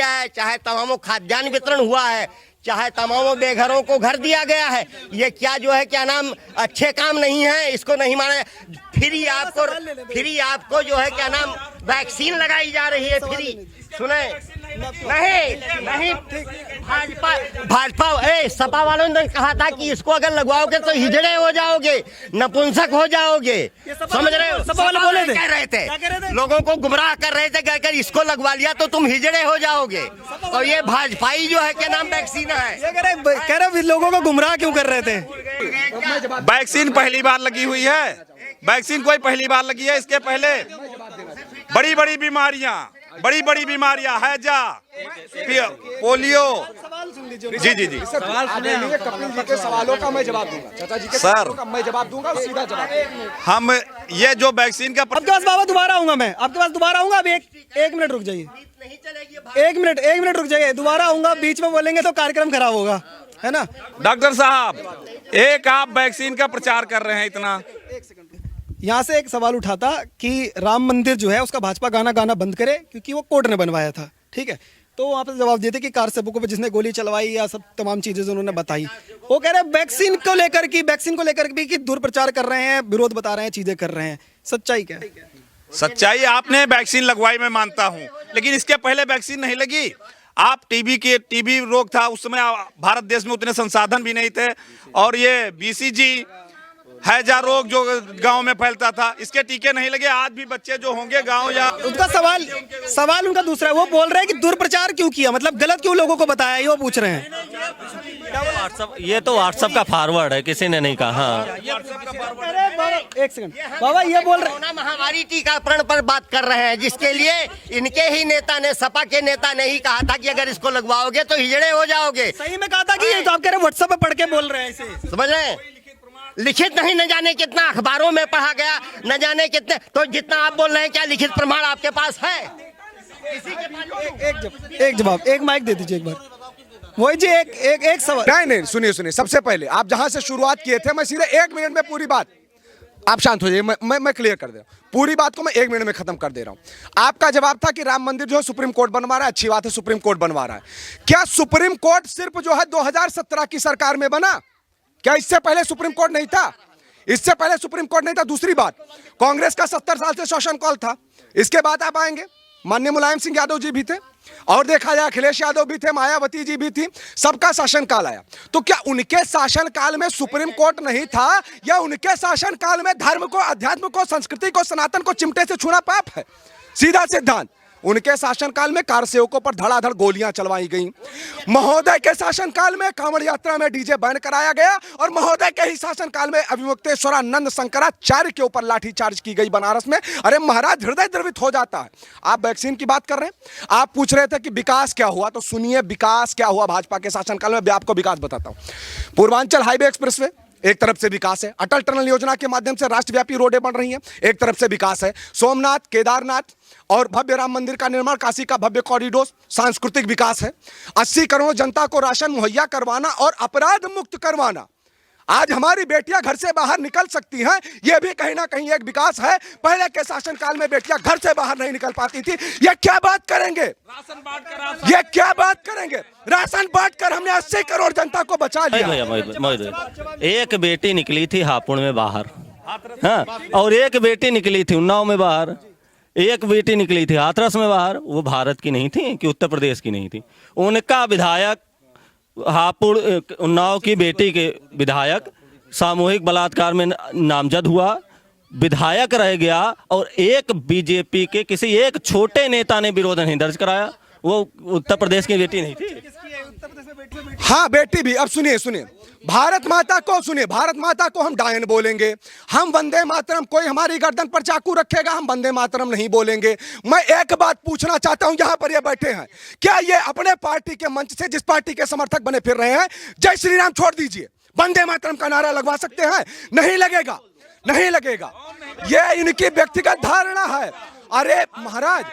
है, चाहे तमामों खाद्यान्न वितरण हुआ है, चाहे तमामों बेघरों को घर दिया गया है, ये क्या जो है क्या नाम अच्छे काम नहीं है? इसको नहीं माने। फ्री आपको जो है क्या नाम वैक्सीन लगाई जा रही है, फ्री। सुने नहीं भाजपा सपा वालों ने कहा था कि इसको अगर लगवाओगे तो हिजड़े हो जाओगे, नपुंसक हो जाओगे। समझ रहे हो? सपा वाले बोले थे, कह रहे थे, लोगों को गुमराह कर रहे थे, कहकर इसको लगवा लिया तो तुम हिजड़े हो जाओगे। और ये भाजपाई जो है क्या नाम वैक्सीन है, कह रहे लोगों को गुमराह क्यों कर रहे थे? वैक्सीन पहली बार लगी हुई है, वैक्सीन कोई पहली बार लगी है। इसके पहले बड़ी बड़ी बीमारियां, हैजा, पोलियो। जी कपिल जी के सवालों का मैं जवाब दूंगा, चाचा जी के सवालों का मैं जवाब दूंगा, सीधा जवाब। हम ये जो वैक्सीन का आपके पास बाबा दोबारा आऊंगा, मैं आपके पास दोबारा आऊंगा। अभी एक मिनट रुक जाइए, एक मिनट रुक जाइए, दोबारा आऊंगा। बीच में बोलेंगे तो कार्यक्रम खराब होगा, है ना? डॉक्टर साहब, एक आप वैक्सीन का प्रचार कर रहे हैं इतना। यहाँ से एक सवाल उठा था कि राम मंदिर जो है उसका भाजपा गाना बंद करे, क्योंकि वो कोर्ट ने बनवाया था, ठीक है? तो वहाँ पे जवाब देते कि कार सेवकों पे जिसने गोली चलवाई या सब तमाम चीजें उन्होंने बताई। वो कह रहे हैं वैक्सीन को लेकर भी कि दुर्प्रचार कर रहे हैं, विरोध बता रहे हैं, चीजें कर रहे हैं। सच्चाई क्या है? सच्चाई, आपने वैक्सीन लगवाई, मैं मानता हूँ, लेकिन इसके पहले वैक्सीन नहीं लगी। आप टीबी रोग था उस समय, भारत देश में उतने संसाधन भी नहीं थे, और ये BCG हैजा रोग जो गांव में फैलता था, इसके टीके नहीं लगे। आज भी बच्चे जो होंगे गांव या उनका सवाल उनका दूसरा है, वो बोल रहे हैं कि दुर्प्रचार क्यों किया, मतलब गलत क्यों लोगों को बताया, ये वो पूछ रहे हैं। व्हाट्सएप, ये तो व्हाट्सएप का फॉरवर्ड है, किसी ने नहीं कहा। हाँ अरे बाबा एक सेकंड, बाबा ये बोल रहे कोरोना महामारी टीकाकरण पर बात कर रहे हैं, जिसके लिए इनके ही नेता ने, सपा के नेता ने ही कहा था कि अगर इसको लगवाओगे तो हिजड़े हो जाओगे। सही में कहा था कि ये तो आप कह रहे व्हाट्सएप पे पढ़ के बोल रहे हैं इसे, समझ रहे हैं? लिखित नहीं, न जाने कितना अखबारों में पढ़ा गया, न जाने कितने, तो जितना आप बोल रहे हैं क्या लिखित प्रमाण आपके पास है? एक जवाब, एक माइक दे दीजिए एक बार। वही जी, एक सवाल। नहीं, सुनिए, सबसे पहले आप जहां से शुरुआत किए थे, मैं सीधे 1 मिनट में पूरी बात, आप शांत हो जाइए, मैं क्लियर कर दे रहा हूं पूरी बात को, मैं 1 मिनट में खत्म कर दे रहा हूं। आपका जवाब था कि राम मंदिर जो है सुप्रीम कोर्ट बनवा रहा है, अच्छी बात है, सुप्रीम कोर्ट बनवा रहा है। क्या सुप्रीम कोर्ट सिर्फ जो है 2017 की सरकार में बना? क्या इससे पहले सुप्रीम कोर्ट नहीं था? इससे पहले सुप्रीम कोर्ट नहीं था। दूसरी बात, कांग्रेस का 70 साल से शासनकाल था। इसके बाद आप आएंगे, माननीय मुलायम सिंह यादव जी भी थे, और देखा जाए अखिलेश यादव भी थे, मायावती जी भी थी, सबका शासनकाल आया। तो क्या उनके शासनकाल में सुप्रीम कोर्ट नहीं था, या उनके शासनकाल में धर्म को, अध्यात्म को, संस्कृति को, सनातन को चिमटे से छूना पाप है? सीधा सिद्धांत। उनके शासनकाल में कार सेवकों पर धड़ाधड़ गोलियां चलवाई गई। महोदय के शासनकाल में कांवड़ यात्रा में डीजे बैन कराया गया, और महोदय के ही शासनकाल में अभिमुक्तेश्वरानंद शंकराचार्य के ऊपर लाठीचार्ज की गई बनारस में। अरे महाराज, हृदय द्रवित हो जाता है। आप वैक्सीन की बात कर रहे हैं, आप पूछ रहे थे कि विकास क्या हुआ, तो सुनिए विकास क्या हुआ भाजपा के शासनकाल में। मैं आपको विकास बताता हूं। पूर्वांचल हाईवे एक्सप्रेसवे एक तरफ से विकास है, अटल टनल योजना के माध्यम से राष्ट्रव्यापी रोडें बन रही हैं, एक तरफ से विकास है। सोमनाथ, केदारनाथ और भव्य राम मंदिर का निर्माण, काशी का भव्य कॉरिडोर, सांस्कृतिक विकास है। 80 करोड़ जनता को राशन मुहैया करवाना और अपराध मुक्त करवाना। आज हमारी बेटियां घर से बाहर निकल सकती हैं, यह भी कहीं ना कहीं एक विकास है। पहले के शासनकाल में बेटियां घर से बाहर नहीं निकल पाती थी। ये क्या बात करेंगे? ये क्या बात करेंगे? राशन बांटकर हमने 80 करोड़ जनता को बचा लिया। एक बेटी निकली थी हापुड़ में बाहर, हाँ, और एक बेटी निकली थी उन्नाव में बाहर, एक बेटी निकली थी हाथरस में बाहर। वो भारत की नहीं थी कि उत्तर प्रदेश की नहीं थी। उनका विधायक, हापुड़ उन्नाव की बेटी के विधायक सामूहिक बलात्कार में नामजद हुआ, विधायक रह गया, और एक बीजेपी के किसी एक छोटे नेता ने विरोध नहीं दर्ज कराया। वो उत्तर प्रदेश की बेटी नहीं थी। हाँ, बेटी भी। अब सुनिए, भारत माता को सुनिए, भारत माता को हम डायन बोलेंगे, हम वंदे मातरम, कोई हमारी गर्दन पर चाकू रखेगा हम वंदे मातरम नहीं बोलेंगे। मैं एक बात पूछना चाहता हूं, यहां पर ये बैठे हैं, क्या ये अपने पार्टी के मंच से, जिस पार्टी के समर्थक बने फिर रहे हैं, जय श्री राम छोड़ दीजिए, वंदे मातरम का नारा लगवा सकते हैं? नहीं लगेगा, नहीं लगेगा। ये इनकी व्यक्तिगत धारणा है। अरे महाराज,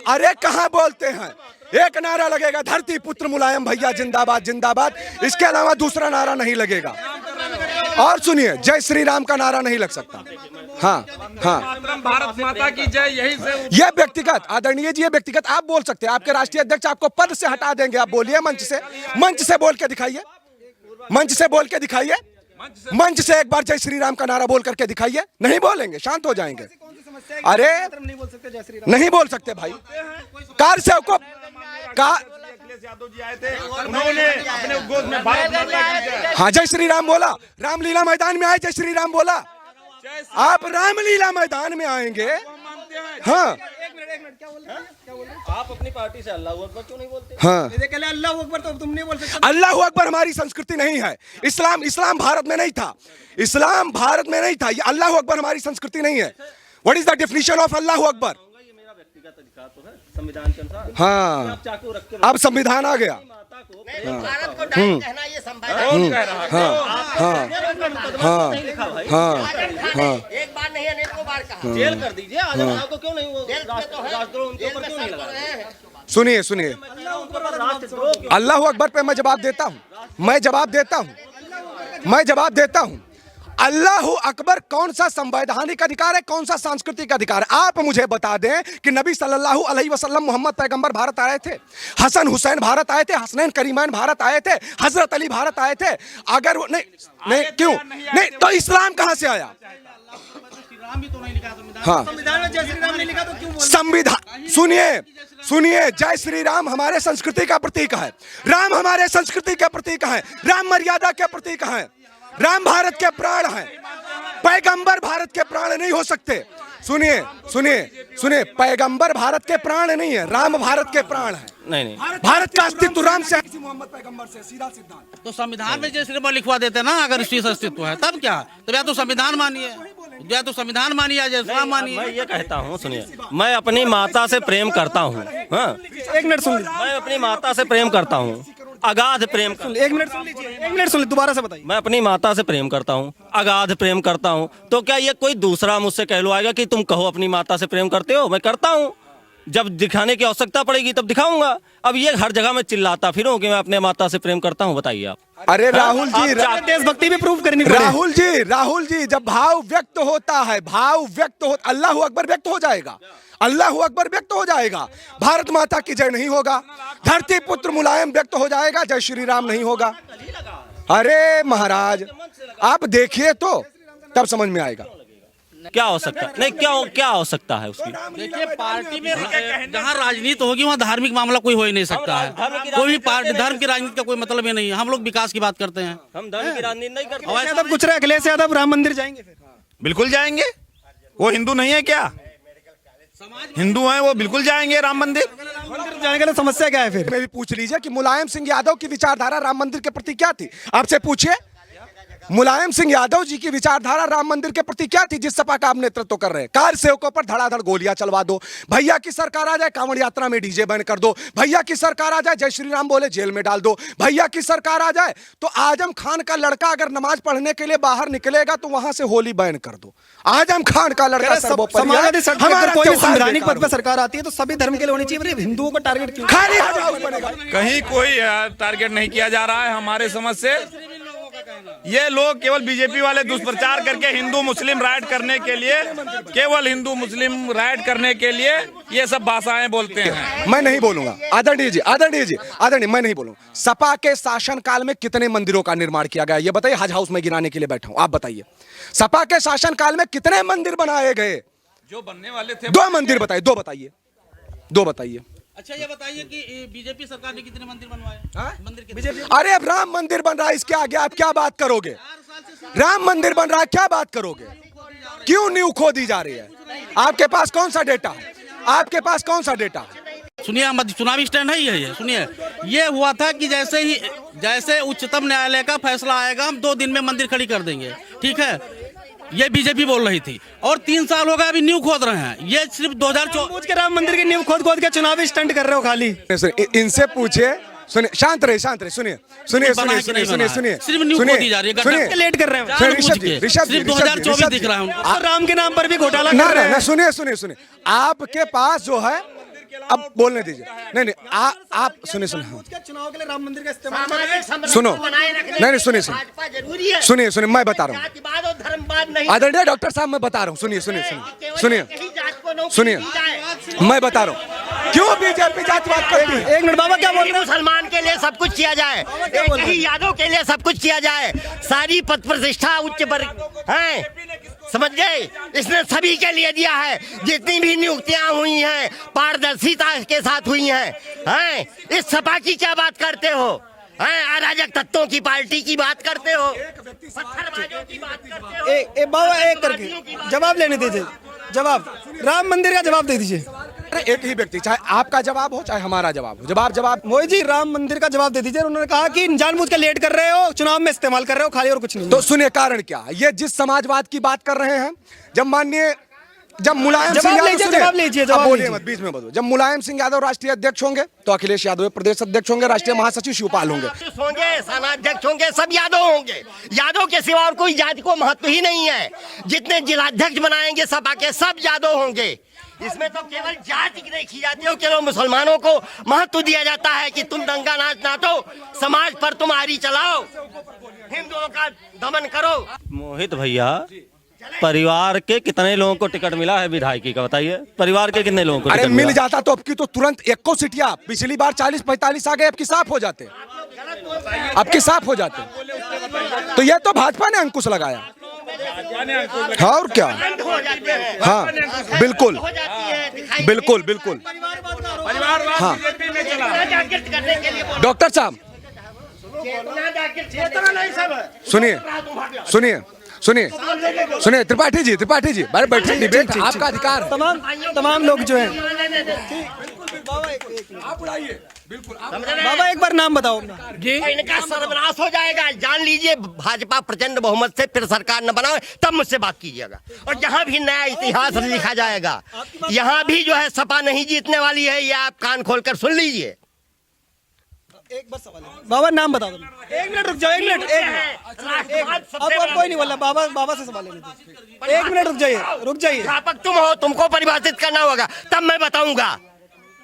अरे कहां बोलते हैं? एक नारा लगेगा, धरती पुत्र मुलायम भैया जिंदाबाद जिंदाबाद, इसके अलावा दूसरा नारा नहीं लगेगा। और सुनिए, जय श्री राम का नारा नहीं लग सकता। हाँ, भारत माता की जय, यही से ये व्यक्तिगत, आदरणीय जी, ये व्यक्तिगत आप बोल सकते हैं। आपके राष्ट्रीय अध्यक्ष आपको पद से हटा देंगे, आप बोलिए मंच से बोल के दिखाइए, मंच से बोल के दिखाइए, मंच से एक बार जय श्री राम का नारा बोल करके दिखाइए। नहीं बोलेंगे, शांत हो जाएंगे। अरे नहीं बोल सकते भाई। कार सेवकों का, उन्होंने अपने गोद में भारत माता की जय। हाँ, जय श्री राम बोला, रामलीला मैदान में आए, जय श्री राम बोला। आप रामलीला मैदान में आएंगे? हाँ, आप अपनी पार्टी से अल्लाह अकबर क्यों नहीं बोलते? हाँ, अल्लाह अकबर तो तुम नहीं बोल सकते। अल्लाह अकबर हमारी संस्कृति नहीं है। इस्लाम भारत में नहीं था, इस्लाम भारत में नहीं था। ये अल्लाह अकबर हमारी संस्कृति नहीं है। What is the definition of अल्लाह अकबर? ये मेरा व्यक्तिगत अधिकार तो है संविधान के अनुसार। हाँ, आप चाकू रख के अब संविधान आ गया। भारत को डायन कहना ये संभव है? कौन कह रहा है? एक बार नहीं, अनेकों बार कहा। जेल कर दीजिए, आज को क्यों नहीं? वो राष्ट्रद्रोह उनके ऊपर क्यों नहीं लगा? सुनिए, अल्लाह अकबर पे मैं जवाब देता हूं। अल्लाह अकबर कौन सा संवैधानिक अधिकार है, कौन सा सांस्कृतिक अधिकार है? आप मुझे बता दें कि नबी सल्लल्लाहु अलैहि वसल्लम मोहम्मद पैगंबर भारत आए थे, हसन हुसैन भारत आए थे, हसनैन करीमैन भारत आए थे, हजरत अली भारत आए थे। अगर वो नहीं क्यों नहीं, तो इस्लाम कहां से आया? हाँ, संविधान में जय श्री राम नहीं लिखा तो क्यों बोल? संविधान, सुनिए, जय श्री राम हमारे संस्कृति का प्रतीक है, राम हमारे संस्कृति के प्रतीक है, राम मर्यादा के प्रतीक है, राम भारत के प्राण हैं। पैगंबर भारत के प्राण नहीं हो सकते। सुनिए सुनिए सुनिए, पैगंबर भारत के प्राण नहीं है, राम भारत के प्राण है। नहीं भारत का अस्तित्व राम से, मोहम्मद पैगंबर से, सीधा सिद्धांत। तो संविधान में जैसे नंबर लिखवा देते ना, अगर इस अस्तित्व है तब क्या, तो या तो संविधान मानिए, या तो संविधान मानिए, या इस्लाम मानिए। मैं ये कहता हूँ, सुनिए, मैं अपनी माता से प्रेम करता हूँ। हाँ, एक मिनट सुन लीजिए, मैं अपनी माता से प्रेम करता हूँ, अगाध प्रेम करता एक मिनट सुन लीजिए, एक मिनट सुन लीजिए, दोबारा से बताइए। मैं अपनी माता से प्रेम करता हूँ, अगाध प्रेम करता हूँ। तो क्या ये कोई दूसरा मुझसे कहलवाएगा कि तुम कहो अपनी माता से प्रेम करते हो? मैं करता हूँ, जब दिखाने की आवश्यकता पड़ेगी तब दिखाऊंगा। अब ये हर जगह में चिल्लाता फिरूं कि मैं अपने माता से प्रेम करता हूँ, बताइए आप। अरे राहुल जी, देशभक्ति भी प्रूव करनी पड़ेगी। राहुल जी, जब भाव व्यक्त होता है, अल्लाह अकबर व्यक्त हो जाएगा, अल्लाह अकबर व्यक्त हो जाएगा, भारत माता की जय नहीं होगा, धरती पुत्र मुलायम व्यक्त हो जाएगा, जय श्री राम नहीं होगा। अरे महाराज, आप देखिए तो तब समझ में आएगा क्या हो सकता है, नहीं क्या हो सकता है उसकी। देखिए, पार्टी में जहाँ राजनीति होगी वहाँ धार्मिक मामला कोई हो ही नहीं सकता है। कोई भी पार्टी धर्म की राजनीति का कोई मतलब ही नहीं है। हम लोग विकास की बात करते हैं, हम धर्म की राजनीति नहीं करते। अखिलेश यादव कुछ रहे, अखिलेश यादव राम मंदिर जाएंगे फिर? बिल्कुल जाएंगे, वो हिंदू नहीं है क्या? हिंदू हैं वो, बिल्कुल जाएंगे राम मंदिर। मंदिर जाने के लिए समस्या क्या है फिर? मैं भी पूछ लीजिए कि मुलायम सिंह यादव की विचारधारा राम मंदिर के प्रति क्या थी, आपसे पूछिए। मुलायम सिंह यादव जी की विचारधारा राम मंदिर के प्रति क्या थी, जिस सपा का आप नेतृत्व कर रहे हैं? कार सेवकों पर धड़ाधड़ गोलियां चलवा दो, भैया की सरकार आ जाए कांवड़ यात्रा में डीजे बैन कर दो, भैया की सरकार आ जाए जय श्री राम बोले जेल में डाल दो, भैया की सरकार आ जाए तो आजम खान का लड़का अगर नमाज पढ़ने के लिए बाहर निकलेगा तो वहां से होली बैन कर दो। आजम खान का लड़का समाजवादी कोई संवैधानिक पद पर सरकार आती है तो सभी धर्म के लिए होनी चाहिए, हिंदुओं को टारगेट क्यों? कहीं कोई टारगेट नहीं किया जा रहा है हमारे समझ से। ये लोग केवल बीजेपी वाले दुष्प्रचार करके हिंदू मुस्लिम राइट करने के लिए, केवल हिंदू मुस्लिम राइट करने के लिए ये सब भाषाएं बोलते हैं। मैं नहीं बोलूंगा आदरणीय जी, मैं नहीं बोलूंगा। सपा के शासन काल में कितने मंदिरों का निर्माण किया गया ये बताइए? हज हाउस में गिनाने के लिए बैठा हूं, आप बताइए। सपा के शासन काल में कितने मंदिर बनाए गए? जो बनने वाले थे 2 मंदिर बताइए, 2 बताइए। अच्छा, ये बताइए कि बीजेपी सरकार ने कितने मंदिर बनवाए? मंदिर कितने? अरे अब राम मंदिर बन रहा है, इसके आगे आप क्या बात करोगे? राम मंदिर बन रहा है, क्या बात करोगे? क्यों नींव खो दी जा रही है? आपके पास कौन सा डेटा है? आपके पास कौन सा डेटा है? सुनिए, चुनावी स्टैंड है ये सुनिए, ये हुआ था कि जैसे उच्चतम न्यायालय का फैसला आएगा हम 2 दिन में मंदिर खड़ी कर देंगे, ठीक है? ये बीजेपी बोल रही थी, और 3 साल हो गए अभी नींव खोद रहे हैं। ये सिर्फ 2024 के राम मंदिर की नींव खोद के चुनावी स्टंट कर रहे हो खाली। इनसे पूछिए, सुनिए, शांत रहे, सुनिए, लेट कर रहे हैं सिर्फ 2024 दिख रहा है। राम के नाम पर भी घोटाला कर रहे हैं। सुनिए, आपके पास जो है, अब बोलने दीजिए। नहीं, आप सुनिए, चुनाव के लिए राम मंदिर का इस्तेमाल सुनो, नहीं, सुनिए, मैं बता रहा हूँ आदरणीय डॉक्टर साहब, मैं बता रहा हूँ, सुनिए, मैं बता रहा हूँ क्यों बीजेपी जातिवाद करती है। एक मिनट बाबा, क्या बोल रहे हैं? मुसलमान के लिए सब कुछ किया जाए, यादव के लिए सब कुछ किया जाए, सारी पद प्रतिष्ठा उच्च वर्ग है, समझ गए? इसने सभी के लिए दिया है। जितनी भी नियुक्तियां हुई हैं पारदर्शिता के साथ हुई हैं। इस सपा की क्या बात करते हो? अराजक तत्वों की पार्टी की बात करते हो, पत्थरबाजों की बात करते हो। बाबा एक करके जवाब लेने दीजिए, जवाब राम मंदिर का जवाब दे दीजिए। एक ही व्यक्ति, चाहे आपका जवाब हो चाहे हमारा जवाब हो, जवाब मोदी जी राम मंदिर का जवाब दे दीजिए। उन्होंने कहा कि जानबूझ के लेट कर रहे हो, चुनाव में इस्तेमाल कर रहे हो खाली, और कुछ नहीं। तो सुनिए, कारण क्या? ये जिस समाजवाद की बात कर रहे हैं, जब मुलायम सिंह यादव, बोलिए मत बीच में बोलो, जब मुलायम सिंह यादव राष्ट्रीय अध्यक्ष होंगे तो अखिलेश यादव प्रदेश अध्यक्ष होंगे, राष्ट्रीय महासचिव शिवपाल होंगे, सेनाध्यक्ष होंगे, सब यादव होंगे। यादव के सिवा और कोई जाति को महत्व ही नहीं है। जितने जिलाध्यक्ष बनाएंगे सपा के सब यादव होंगे। इसमें तो केवल जाति देखी जाती है, केवल मुसलमानों को महत्व दिया जाता है कि तुम दंगा नाच नाचो, समाज पर तुम आरी चलाओ, हिंदुओं का दमन करो। मोहित भैया, परिवार के कितने लोगों को टिकट मिला है विधायकी का, बताइए? परिवार के कितने लोगों को? अरे मिल जाता तो अब की तो तुरंत 1 सीटियां, पिछली बार 40-45 आ गए, अब की साफ हो जाते, तो ये तो भाजपा ने अंकुश लगाया। हाँ, और क्या? हाँ, बिल्कुल, हाँ। डॉक्टर साहब सुनिए, सुनिए सुनिए त्रिपाठी जी बारे बैठे डिबेट आपका अधिकार है। तमाम लोग जो हैं आप उड़ाइए बिल्कुल बाबा एक बार नाम बताओ अपना। इनका सर्वनाश हो जाएगा, जान लीजिए। भाजपा प्रचंड बहुमत से फिर सरकार न बनाए तब मुझसे बात कीजिएगा। और जहां भी नया इतिहास लिखा जाएगा, यहाँ भी जो है सपा नहीं जीतने वाली है, ये आप कान खोलकर सुन लीजिए। एक बस सवाल है बाबा, नाम बता दो। 1 मिनट रुक जाओ, 1 मिनट, 1 मिनट। अब कोई नहीं बोल रहा, बाबा से सवाल लेने दो। 1 मिनट रुक जाइए। अध्यापक तुम हो, तुमको परिभाषित करना होगा, तब मैं बताऊंगा।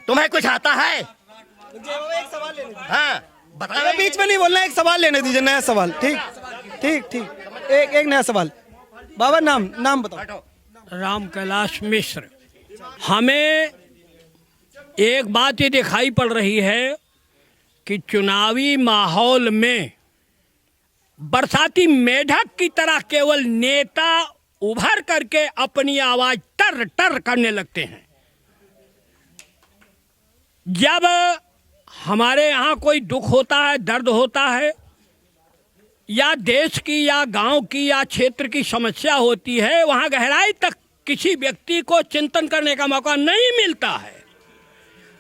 तुम्हें कुछ आता है? एक सवाल लेने दीजिए। हाँ बताओ। बीच में नहीं बोलना, एक सवाल लेने दीजिए, नया सवाल। ठीक। एक नया सवाल। बाबा नाम बताओ। राम कैलाश मिश्र। हमें एक बात ये दिखाई पड़ रही है कि चुनावी माहौल में बरसाती मेढक की तरह केवल नेता उभर करके अपनी आवाज टर करने लगते हैं। जब हमारे यहाँ कोई दुख होता है, दर्द होता है, या देश की या गांव की या क्षेत्र की समस्या होती है, वहाँ गहराई तक किसी व्यक्ति को चिंतन करने का मौका नहीं मिलता है।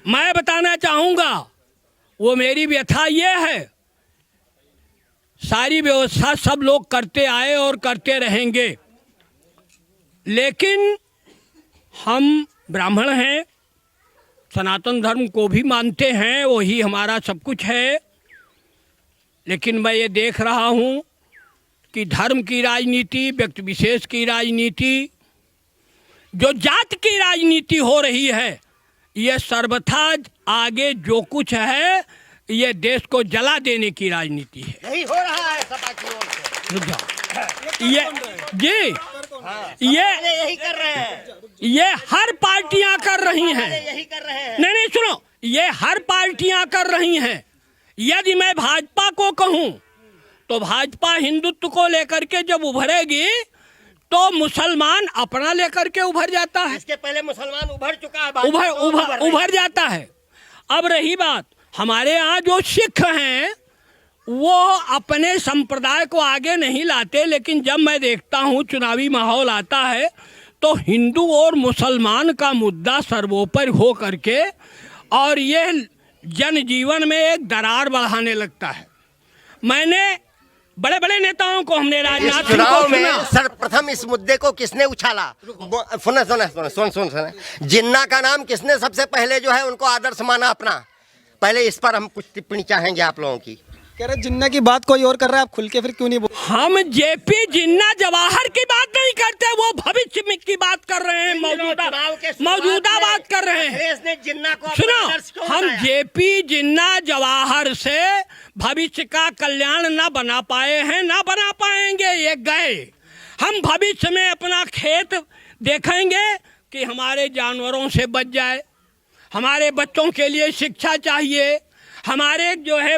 मैं बताना चाहूँगा, वो मेरी व्यथा ये है, सारी व्यवस्था सब लोग करते आए और करते रहेंगे, लेकिन हम ब्राह्मण हैं, सनातन धर्म को भी मानते हैं, वही हमारा सब कुछ है। लेकिन मैं ये देख रहा हूँ कि धर्म की राजनीति, व्यक्ति विशेष की राजनीति, जो जात की राजनीति हो रही है, ये सर्वथा आगे जो कुछ है ये देश को जला देने की राजनीति है। यही हो रहा है सपा की ओर से। रुक जाओ। ये जी यही कर रहे हैं, ये हर पार्टियां कर रही हैं। यही कर रहे हैं। नहीं सुनो, ये हर पार्टियां कर रही हैं। यदि मैं भाजपा को कहूं तो भाजपा हिंदुत्व को लेकर के जब उभरेगी तो मुसलमान अपना लेकर के उभर जाता है। इसके पहले मुसलमान उभर चुका है, उभर जाता है। अब रही बात, हमारे यहाँ जो सिख हैं वो अपने संप्रदाय को आगे नहीं लाते, लेकिन जब मैं देखता हूँ चुनावी माहौल आता है तो हिंदू और मुसलमान का मुद्दा सर्वोपरि हो करके और ये जनजीवन में एक दरार बढ़ाने लगता है। मैंने बड़े बड़े नेताओं को, हमने राजनाथ सिंह को चुनाव में सुना। सर्वप्रथम इस मुद्दे को किसने उछाला? सुन जिन्ना का नाम किसने सबसे पहले जो है उनको आदर्श माना अपना? पहले इस पर हम कुछ टिप्पणी चाहेंगे आप लोगों की। कह रहे जिन्ना की बात कोई और कर रहा है, आप खुल के फिर क्यों नहीं बोल? हम जेपी जिन्ना जवाहर की बात नहीं करते, वो भविष्य में की बात कर रहे हैं, मौजूदा बात कर रहे हैं। जिन्ना को सुनो, हम जेपी जिन्ना जवाहर से भविष्य का कल्याण ना बना पाए हैं, ना बना पाएंगे। ये गए, हम भविष्य में अपना खेत देखेंगे कि हमारे जानवरों से बच जाए, हमारे बच्चों के लिए शिक्षा चाहिए, हमारे जो है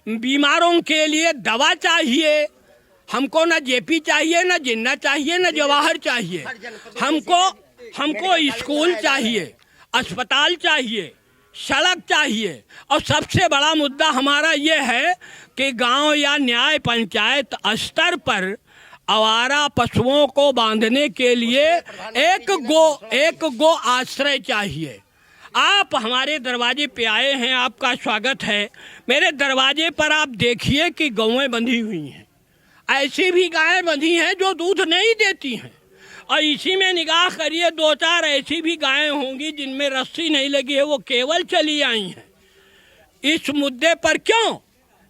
बीमारों के लिए दवा चाहिए। हमको ना जेपी चाहिए, ना जिन्ना चाहिए, ना जवाहर चाहिए। हमको स्कूल चाहिए, अस्पताल चाहिए, सड़क चाहिए। और सबसे बड़ा मुद्दा हमारा ये है कि गांव या न्याय पंचायत स्तर पर आवारा पशुओं को बांधने के लिए एक गो आश्रय चाहिए। आप हमारे दरवाजे पे आए हैं, आपका स्वागत है। मेरे दरवाजे पर आप देखिए कि गौएं बंधी हुई हैं। ऐसी भी गायें बंधी हैं जो दूध नहीं देती हैं, और इसी में निगाह करिए 2-4 ऐसी भी गायें होंगी जिनमें रस्सी नहीं लगी है, वो केवल चली आई हैं। इस मुद्दे पर क्यों?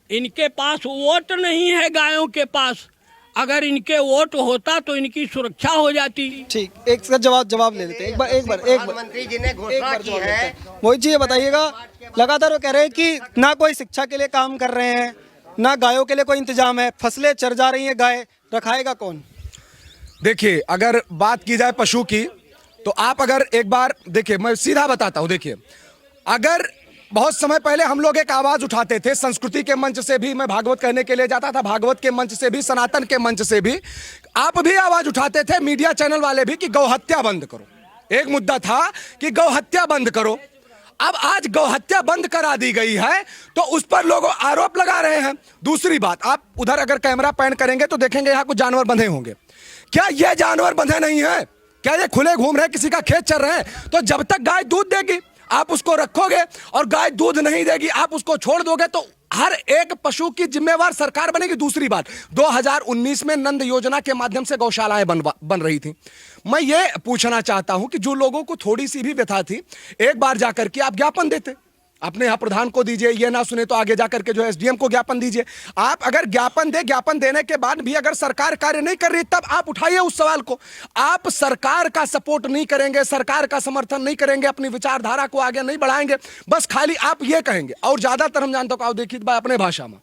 इनके पास वोट नहीं है गायों के पास। अगर इनके वोट होता तो इनकी सुरक्षा हो जाती। ठीक, एक का जवाब ले लेते हैं। एक बार प्रधानमंत्री जी ने घोषणा की है। मोहित जी ये बताइएगा, लगातार वो कह रहे हैं कि ना कोई शिक्षा के लिए काम कर रहे हैं, ना गायों के लिए कोई इंतजाम है, फसलें चर जा रही हैं, गाय रखाएगा कौन? देखिए, अगर बात की जाए पशु की तो आप अगर एक बार देखिए, मैं सीधा बताता हूं। देखिए, अगर बहुत समय पहले हम लोग एक आवाज उठाते थे, संस्कृति के मंच से भी मैं भागवत कहने के लिए जाता था, भागवत के मंच से भी, सनातन के मंच से भी आप भी आवाज उठाते थे, मीडिया चैनल वाले भी, कि गौहत्या बंद करो। एक मुद्दा था कि गौहत्या बंद करो। अब आज गौहत्या बंद करा दी गई है तो उस पर लोग आरोप लगा रहे हैं। दूसरी बात, आप उधर अगर कैमरा पैन करेंगे तो देखेंगे यहाँ कुछ जानवर बंधे होंगे। क्या ये जानवर बंधे नहीं है? क्या ये खुले घूम रहे हैं, किसी का खेत चल रहे हैं? तो जब तक गाय दूध देगी आप उसको रखोगे, और गाय दूध नहीं देगी आप उसको छोड़ दोगे, तो हर एक पशु की जिम्मेवार सरकार बनेगी। दूसरी बात, 2019 में नंद योजना के माध्यम से गौशालाएं बन रही थी। मैं ये पूछना चाहता हूं कि जो लोगों को थोड़ी सी भी व्यथा थी, एक बार जाकर के आप ज्ञापन देते, अपने यहाँ प्रधान को दीजिए, ये ना सुने तो आगे जाकर के जो एसडीएम को ज्ञापन दीजिए। आप अगर ज्ञापन ज्ञापन देने के बाद भी अगर सरकार कार्य नहीं कर रही, तब आप उठाइए उस सवाल को। आप सरकार का सपोर्ट नहीं करेंगे, सरकार का समर्थन नहीं करेंगे, अपनी विचारधारा को आगे नहीं बढ़ाएंगे, बस खाली आप ये कहेंगे। और ज्यादातर हम जानते हो, देखिए भाई अपने भाषा में,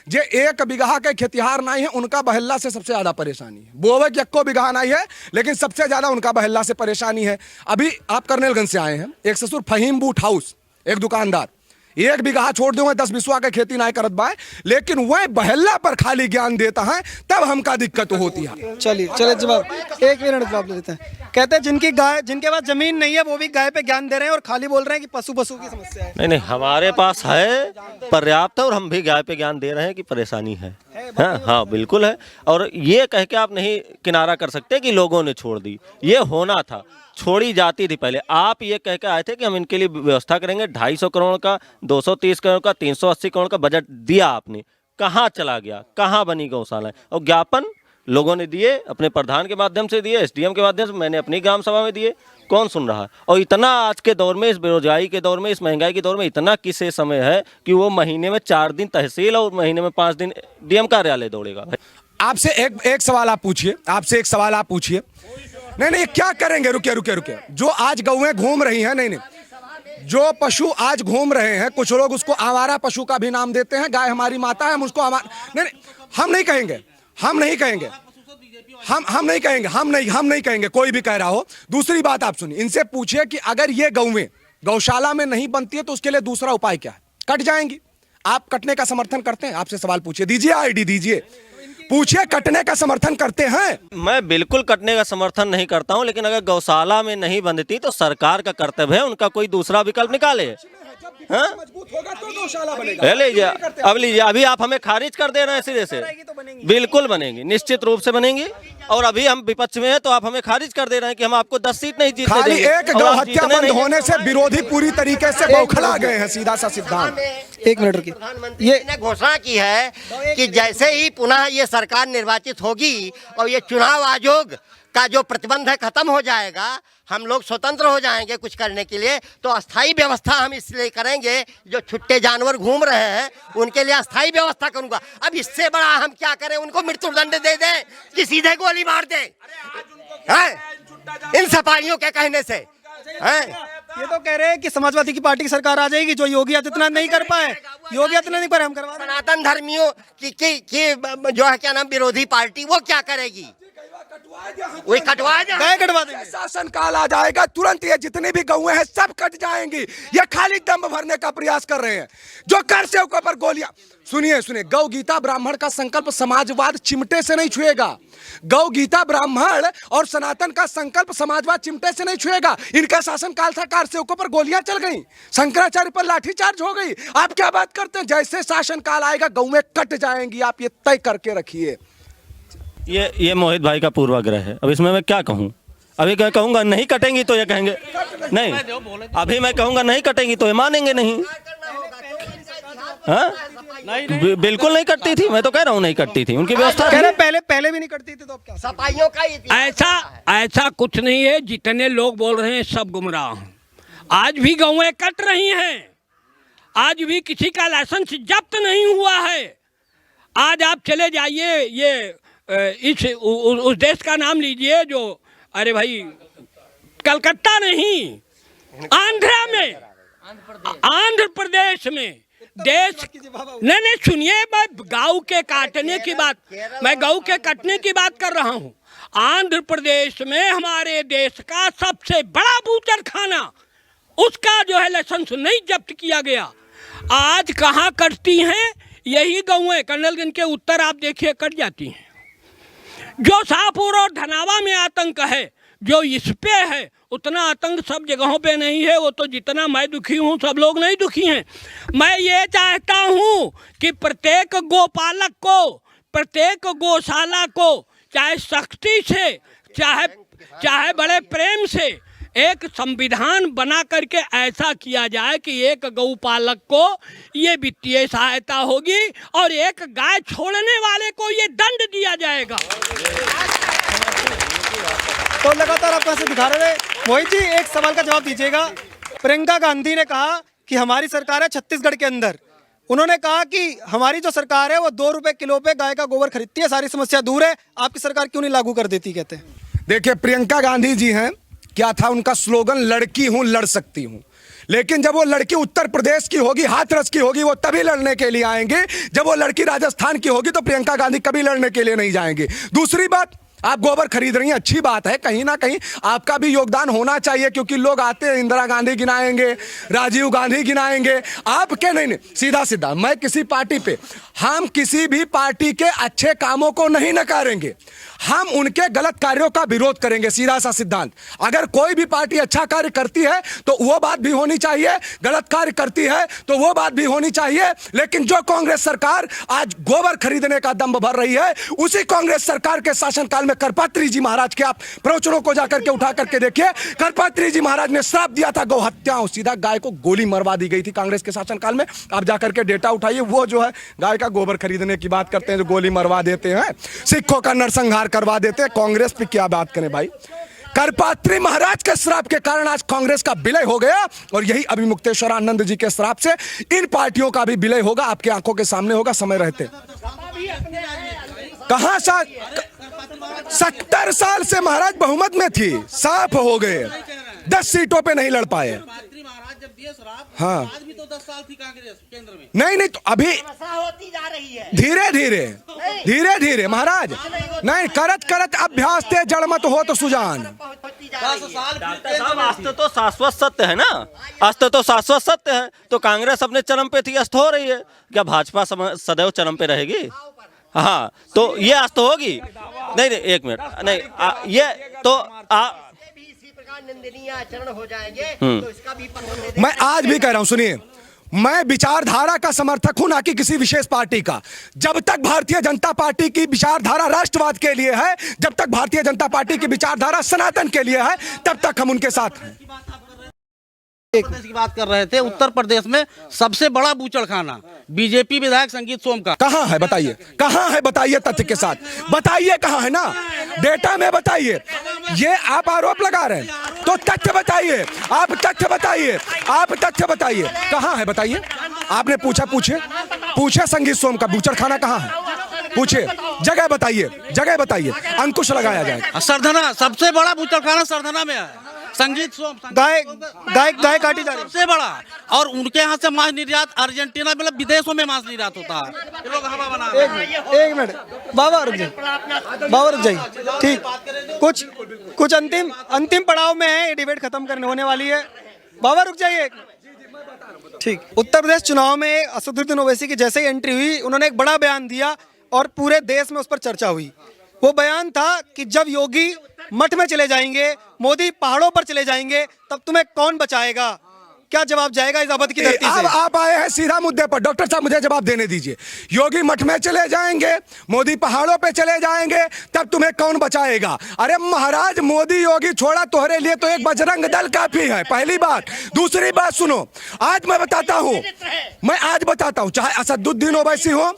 जे 1 बीघा के खेतिहार नहीं है, उनका बहल्ला से सबसे ज्यादा परेशानी है। बोवे के 1 बीघा नहीं है, लेकिन सबसे ज्यादा उनका बहल्ला से परेशानी है। अभी आप करनेलगंज से आए हैं, एक ससुर फहीम बूट हाउस, एक दुकानदार 1 बीघा छोड़ दो, 10 बिस्वा के खेती ना करत बाय, लेकिन वह बहल्ला पर खाली ज्ञान देता है, तब हमका दिक्कत होती है। चलिए जवाब, 1 मिनट जवाब ले लेते हैं। कहते हैं जिनके पास जमीन नहीं है वो भी गाय पे ज्ञान दे रहे हैं, और खाली बोल रहे हैं कि पशु की समस्या है। नहीं, हमारे पास है पर्याप्त, और हम भी गाय पे ज्ञान दे रहे हैं कि परेशानी है। हाँ बिल्कुल है। और ये कह के आप नहीं किनारा कर सकते कि लोगों ने छोड़ दी, ये होना था, छोड़ी जाती थी पहले। आप ये कह के आए थे कि हम इनके लिए व्यवस्था करेंगे, 250 करोड़ का, 230 करोड़ का, 380 करोड़ का बजट दिया आपने, कहाँ चला गया, कहाँ बनी गौशाला? और ज्ञापन लोगों ने दिए, अपने प्रधान के माध्यम से दिए, एसडीएम के माध्यम से, मैंने अपनी ग्राम सभा में दिए, कौन सुन रहा है? और इतना आज के दौर में, इस बेरोजगारी के दौर में, इस महंगाई के दौर में इतना किसे समय है कि वो महीने में 4 दिन तहसील और महीने में 5 दिन डीएम कार्यालय दौड़ेगा? आपसे एक सवाल आप पूछिए, आपसे एक सवाल आप पूछिए। नहीं, क्या करेंगे? रुके। जो आज गौएं घूम रही हैं, नहीं, जो पशु आज घूम रहे हैं, कुछ लोग उसको आवारा पशु का भी नाम देते हैं, गाय हमारी माता है, हम उसको नहीं, हम नहीं कहेंगे, हम नहीं कहेंगे, कोई भी कह रहा हो। दूसरी बात आप सुनिए, इनसे पूछिए कि अगर ये गौएं गौशाला में नहीं बनती है तो उसके लिए दूसरा उपाय क्या है? कट जाएंगी। आप कटने का समर्थन करते हैं? आपसे सवाल पूछिए, दीजिए आईडी दीजिए, पूछिए कटने का समर्थन करते हैं? मैं बिल्कुल कटने का समर्थन नहीं करता हूं, लेकिन अगर गौशाला में नहीं बनती तो सरकार का कर्तव्य है उनका कोई दूसरा विकल्प निकाले। मजबूत होगा तो गौशाला बनेगा। लीजिए, अब लीजिए, अभी आप हमें खारिज कर दे रहे हैं सिरे से। बिल्कुल बनेंगी, निश्चित रूप से बनेंगी। और अभी हम विपक्ष में हैं तो आप हमें खारिज कर दे रहे हैं कि हम आपको 10 सीट नहीं जीतने खाली देंगे। एक गौ हत्या बंद होने से विरोधी पूरी तरीके से बौखला गए हैं, सीधा सा सिद्धांत। 1 मिनट की ये ने घोषणा की है कि जैसे ही पुनः ये सरकार निर्वाचित होगी और ये चुनाव आयोग का जो प्रतिबंध है खत्म हो जाएगा, हम लोग स्वतंत्र हो जाएंगे कुछ करने के लिए, तो अस्थाई व्यवस्था हम इसलिए करेंगे, जो छुट्टे जानवर घूम रहे हैं उनके लिए अस्थाई व्यवस्था करूंगा। अब इससे बड़ा हम क्या करें? उनको मृत्युदंड दे दें कि सीधे गोली मार दें? इन सपाहियों के कहने से ये तो कह रहे हैं कि समाजवादी की पार्टी की सरकार आ जाएगी, जो योगी आदित्यनाथ नहीं कर पाए, योगी आदित्यनाथ नहीं पाए, हम करवा देंगे। सनातन धर्मियों की जो है क्या नाम विरोधी पार्टी, वो क्या करेगी? वही कटवा देंगे। शासन काल आ जाएगा, तुरंत ये जितनी भी गौएं हैं सब कट जाएंगी। ये खाली दम भरने का प्रयास कर रहे हैं, जो कर से ऊपर गोलियां। सुनिए, गौ गीता ब्राह्मण का संकल्प समाजवाद चिमटे से नहीं छुएगा। गौ गीता ब्राह्मण और सनातन का संकल्प समाजवाद चिमटे से नहीं छुएगा। इनका शासन काल था, कार से ऊपर गोलियां चल गई, शंकराचार्य पर लाठीचार्ज हो गई। आप क्या बात करते हैं? जैसे शासन काल आएगा गौएं कट जाएंगी, आप ये तय करके रखिए। ये मोहित भाई का पूर्वाग्रह है। अब इसमें मैं क्या कहूँ? अभी मैं कहूँगा नहीं कटेंगी तो ये कहेंगे नहीं, अभी मैं कहूँगा नहीं कटेंगी तो ये मानेंगे नहीं। हाँ, बिल्कुल नहीं कटती थी, मैं तो कह रहा हूँ नहीं कटती थी, उनकी व्यवस्था कह रहे पहले भी नहीं कटती थी, तो अब क्या? सपाइयों का ऐसा कुछ नहीं है। जितने लोग बोल रहे हैं सब गुमराह हैं। आज भी गौएं कट रही हैं, आज भी किसी का लाइसेंस जब्त नहीं हुआ है। आज आप चले जाइए, ये उस देश का नाम लीजिए जो, अरे भाई, कलकत्ता नहीं, आंध्र प्रदेश में देश, नहीं सुनिए, मैं गौ के काटने की बात, मैं गौ के कटने की बात कर रहा हूँ। आंध्र प्रदेश में हमारे देश का सबसे बड़ा बूचर खाना, उसका जो है लाइसेंस नहीं जब्त किया गया। आज कहाँ कटती हैं? यही गौएं कर्नलगंज के उत्तर आप देखिए कट जाती हैं। जो शाहपुर और धनावा में आतंक है, जो इस पे है, उतना आतंक सब जगहों पे नहीं है। वो तो जितना मैं दुखी हूँ सब लोग नहीं दुखी हैं। मैं ये चाहता हूँ कि प्रत्येक गोपालक को, प्रत्येक गौशाला को चाहे सख्ती से, चाहे बड़े प्रेम से एक संविधान बना करके ऐसा किया जाए कि एक गौपालक को ये वित्तीय सहायता होगी और एक गाय छोड़ने वाले को ये दंड दिया जाएगा। तो लगातार आप कैसे दिखा रहे थे मोहित जी, एक सवाल का जवाब दीजिएगा। प्रियंका गांधी ने कहा कि हमारी सरकार है छत्तीसगढ़ के अंदर, उन्होंने कहा कि हमारी जो सरकार है वो 2 रुपए किलो पे गाय का गोबर खरीदती है, सारी समस्या दूर है, आपकी सरकार क्यों नहीं लागू कर देती, कहते हैं। देखिए, प्रियंका गांधी जी हैं, क्या था उनका स्लोगन, लड़की हूं लड़ सकती हूं। लेकिन जब वो लड़की उत्तर प्रदेश की होगी, हाथरस की होगी, वो तभी लड़ने के लिए आएंगे। जब वो लड़की राजस्थान की होगी तो प्रियंका गांधी कभी लड़ने के लिए नहीं जाएंगे। दूसरी बात, आप गोबर खरीद रही हैं, अच्छी बात है, कहीं ना कहीं आपका भी योगदान होना चाहिए, क्योंकि लोग आते हैं इंदिरा गांधी गिनाएंगे, राजीव गांधी गिनाएंगे, आपके नहीं। सीधा सीधा मैं किसी पार्टी पे, हम किसी भी पार्टी के अच्छे कामों को नहीं नकारेंगे, हम उनके गलत कार्यों का विरोध करेंगे, सीधा सा सिद्धांत। अगर कोई भी पार्टी अच्छा कार्य करती है तो वो बात भी होनी चाहिए, गलत कार्य करती है तो वो बात भी होनी चाहिए। लेकिन जो कांग्रेस सरकार आज गोबर खरीदने का दम भर रही है, उसी कांग्रेस सरकार के शासनकाल में करपात्री जी महाराज के आप प्रवचनों को जाकर के उठा करके देखिए, करपात्री जी महाराज ने श्राप दिया था गौ हत्याओं, सीधा गाय को गोली मरवा दी गई थी कांग्रेस के शासनकाल में। आप जाकर के डेटा उठाइए, वो जो है गाय का गोबर खरीदने की बात करते हैं, जो गोली मरवा देते हैं, सिखों का नरसंहार करवा देते हैं। कांग्रेस पे क्या बात करें भाई, करपात्री महाराज के श्राप के कारण आज कांग्रेस का विलय हो गया, और यही अभी मुक्तेश्वरानंद जी के श्राप से इन पार्टियों का भी विलय होगा, आपके आंखों के सामने होगा, समय रहते। कहां सा 70 साल से महाराज बहुमत में थी, साफ हो गए, 10 सीटों पे नहीं लड़ पाए। हाँ, आज भी तो 10 साल थी कांग्रेस केंद्र में। नहीं तो अभी होती जा रही है, धीरे धीरे महाराज, नहीं करत करत अभ्यास ते जड़ मत हो तो सुजान। अस्तित्व तो शाश्वत सत्य है ना, अस्तित्व तो शाश्वत सत्य है, तो कांग्रेस अपने चरम पे थी, अस्त हो रही है, क्या भाजपा सदैव चरम पे रहेगी? हाँ, तो ये अस्त होगी नहीं, एक मिनट नहीं, ये तो इसी प्रकार निंदनीय आचरण हो जाएंगे तो इसका भी मैं आज भी कह रहा हूं, सुनिए, मैं विचारधारा का समर्थक हूं, ना कि किसी विशेष पार्टी का। जब तक भारतीय जनता पार्टी की विचारधारा राष्ट्रवाद के लिए है, जब तक भारतीय जनता पार्टी की विचारधारा सनातन के लिए है, तब तक हम उनके साथ हैं। प्रदेश की बात कर रहे थे, उत्तर प्रदेश में सबसे बड़ा बूचड़खाना बीजेपी विधायक संगीत सोम का कहां है बताइए, कहां है बताइए, तथ्य के साथ बताइए, कहां है ना, डेटा में बताइए। ये आप आरोप लगा रहे हैं तो तथ्य बताइए, आप तथ्य बताइए, आप तथ्य बताइए, कहां है बताइए। आपने पूछे संगीत सोम का बूचड़खाना कहां है, पूछे, जगह बताइए, अंकुश लगाया जाए। सरधना सबसे बड़ा बूचड़खाना सरधना में है, संगीत सोम गाय काटी जा रही है, सबसे बड़ा, और उनके यहाँ से मांस निर्यात अर्जेंटीना, मतलब विदेशों में मांस निर्यात होता है। ये लोग हवा बना रहे हैं। एक मिनट बाबा रुक जाइए, ठीक, कुछ अंतिम पड़ाव में है, ये डिबेट खत्म करने होने वाली है, बाबा रुक जाइए, ठीक। उत्तर प्रदेश चुनाव में असदुद्दीन ओवैसी की जैसे ही एंट्री हुई, उन्होंने एक बड़ा बयान दिया और पूरे देश में उस पर चर्चा हुई। वो बयान था कि जब योगी मठ में चले जाएंगे, मोदी पहाड़ों पर चले जाएंगे, तब तुम्हें कौन बचाएगा? क्या जवाब जाएगा इस अवध की धरती से? आप आए हैं सीधा मुद्दे पर, डॉक्टर साहब मुझे जवाब देने दीजिए। योगी मठ में चले जाएंगे, मोदी पहाड़ों पे चले जाएंगे, तब तुम्हें कौन बचाएगा? अरे महाराज, मोदी योगी छोड़ा, तुम्हारे लिए तो एक बजरंग दल काफी है, पहली बात। दूसरी बात सुनो, आज मैं बताता हूं, चाहे असदुद्दीन ओवैसी हो,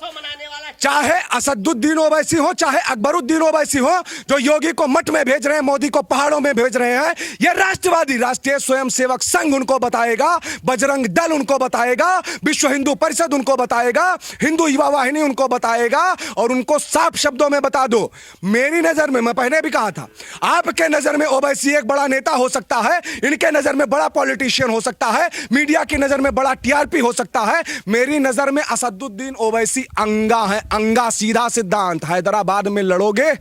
चाहे अकबरुद्दीन ओवैसी हो, जो योगी को मठ में भेज रहे हैं, मोदी को पहाड़ों में भेज रहे हैं, ये राष्ट्रवादी राष्ट्रीय स्वयंसेवक संघ उनको बताएगा, बजरंग दल उनको बताएगा, विश्व हिंदू परिषद उनको बताएगा, हिंदू युवा वाहिनी उनको बताएगा, और उनको साफ शब्दों में बता दो, मेरी नजर में, मैं पहले भी कहा था, आपके नजर में ओवैसी एक बड़ा नेता हो सकता है, इनके नजर में बड़ा पॉलिटिशियन हो सकता है, मीडिया की नजर में बड़ा टीआरपी हो सकता है, मेरी नजर में असदुद्दीन ओवैसी अंगा है, अंगा, सीधा सिद्धांत। हैदराबाद में लड़ोगे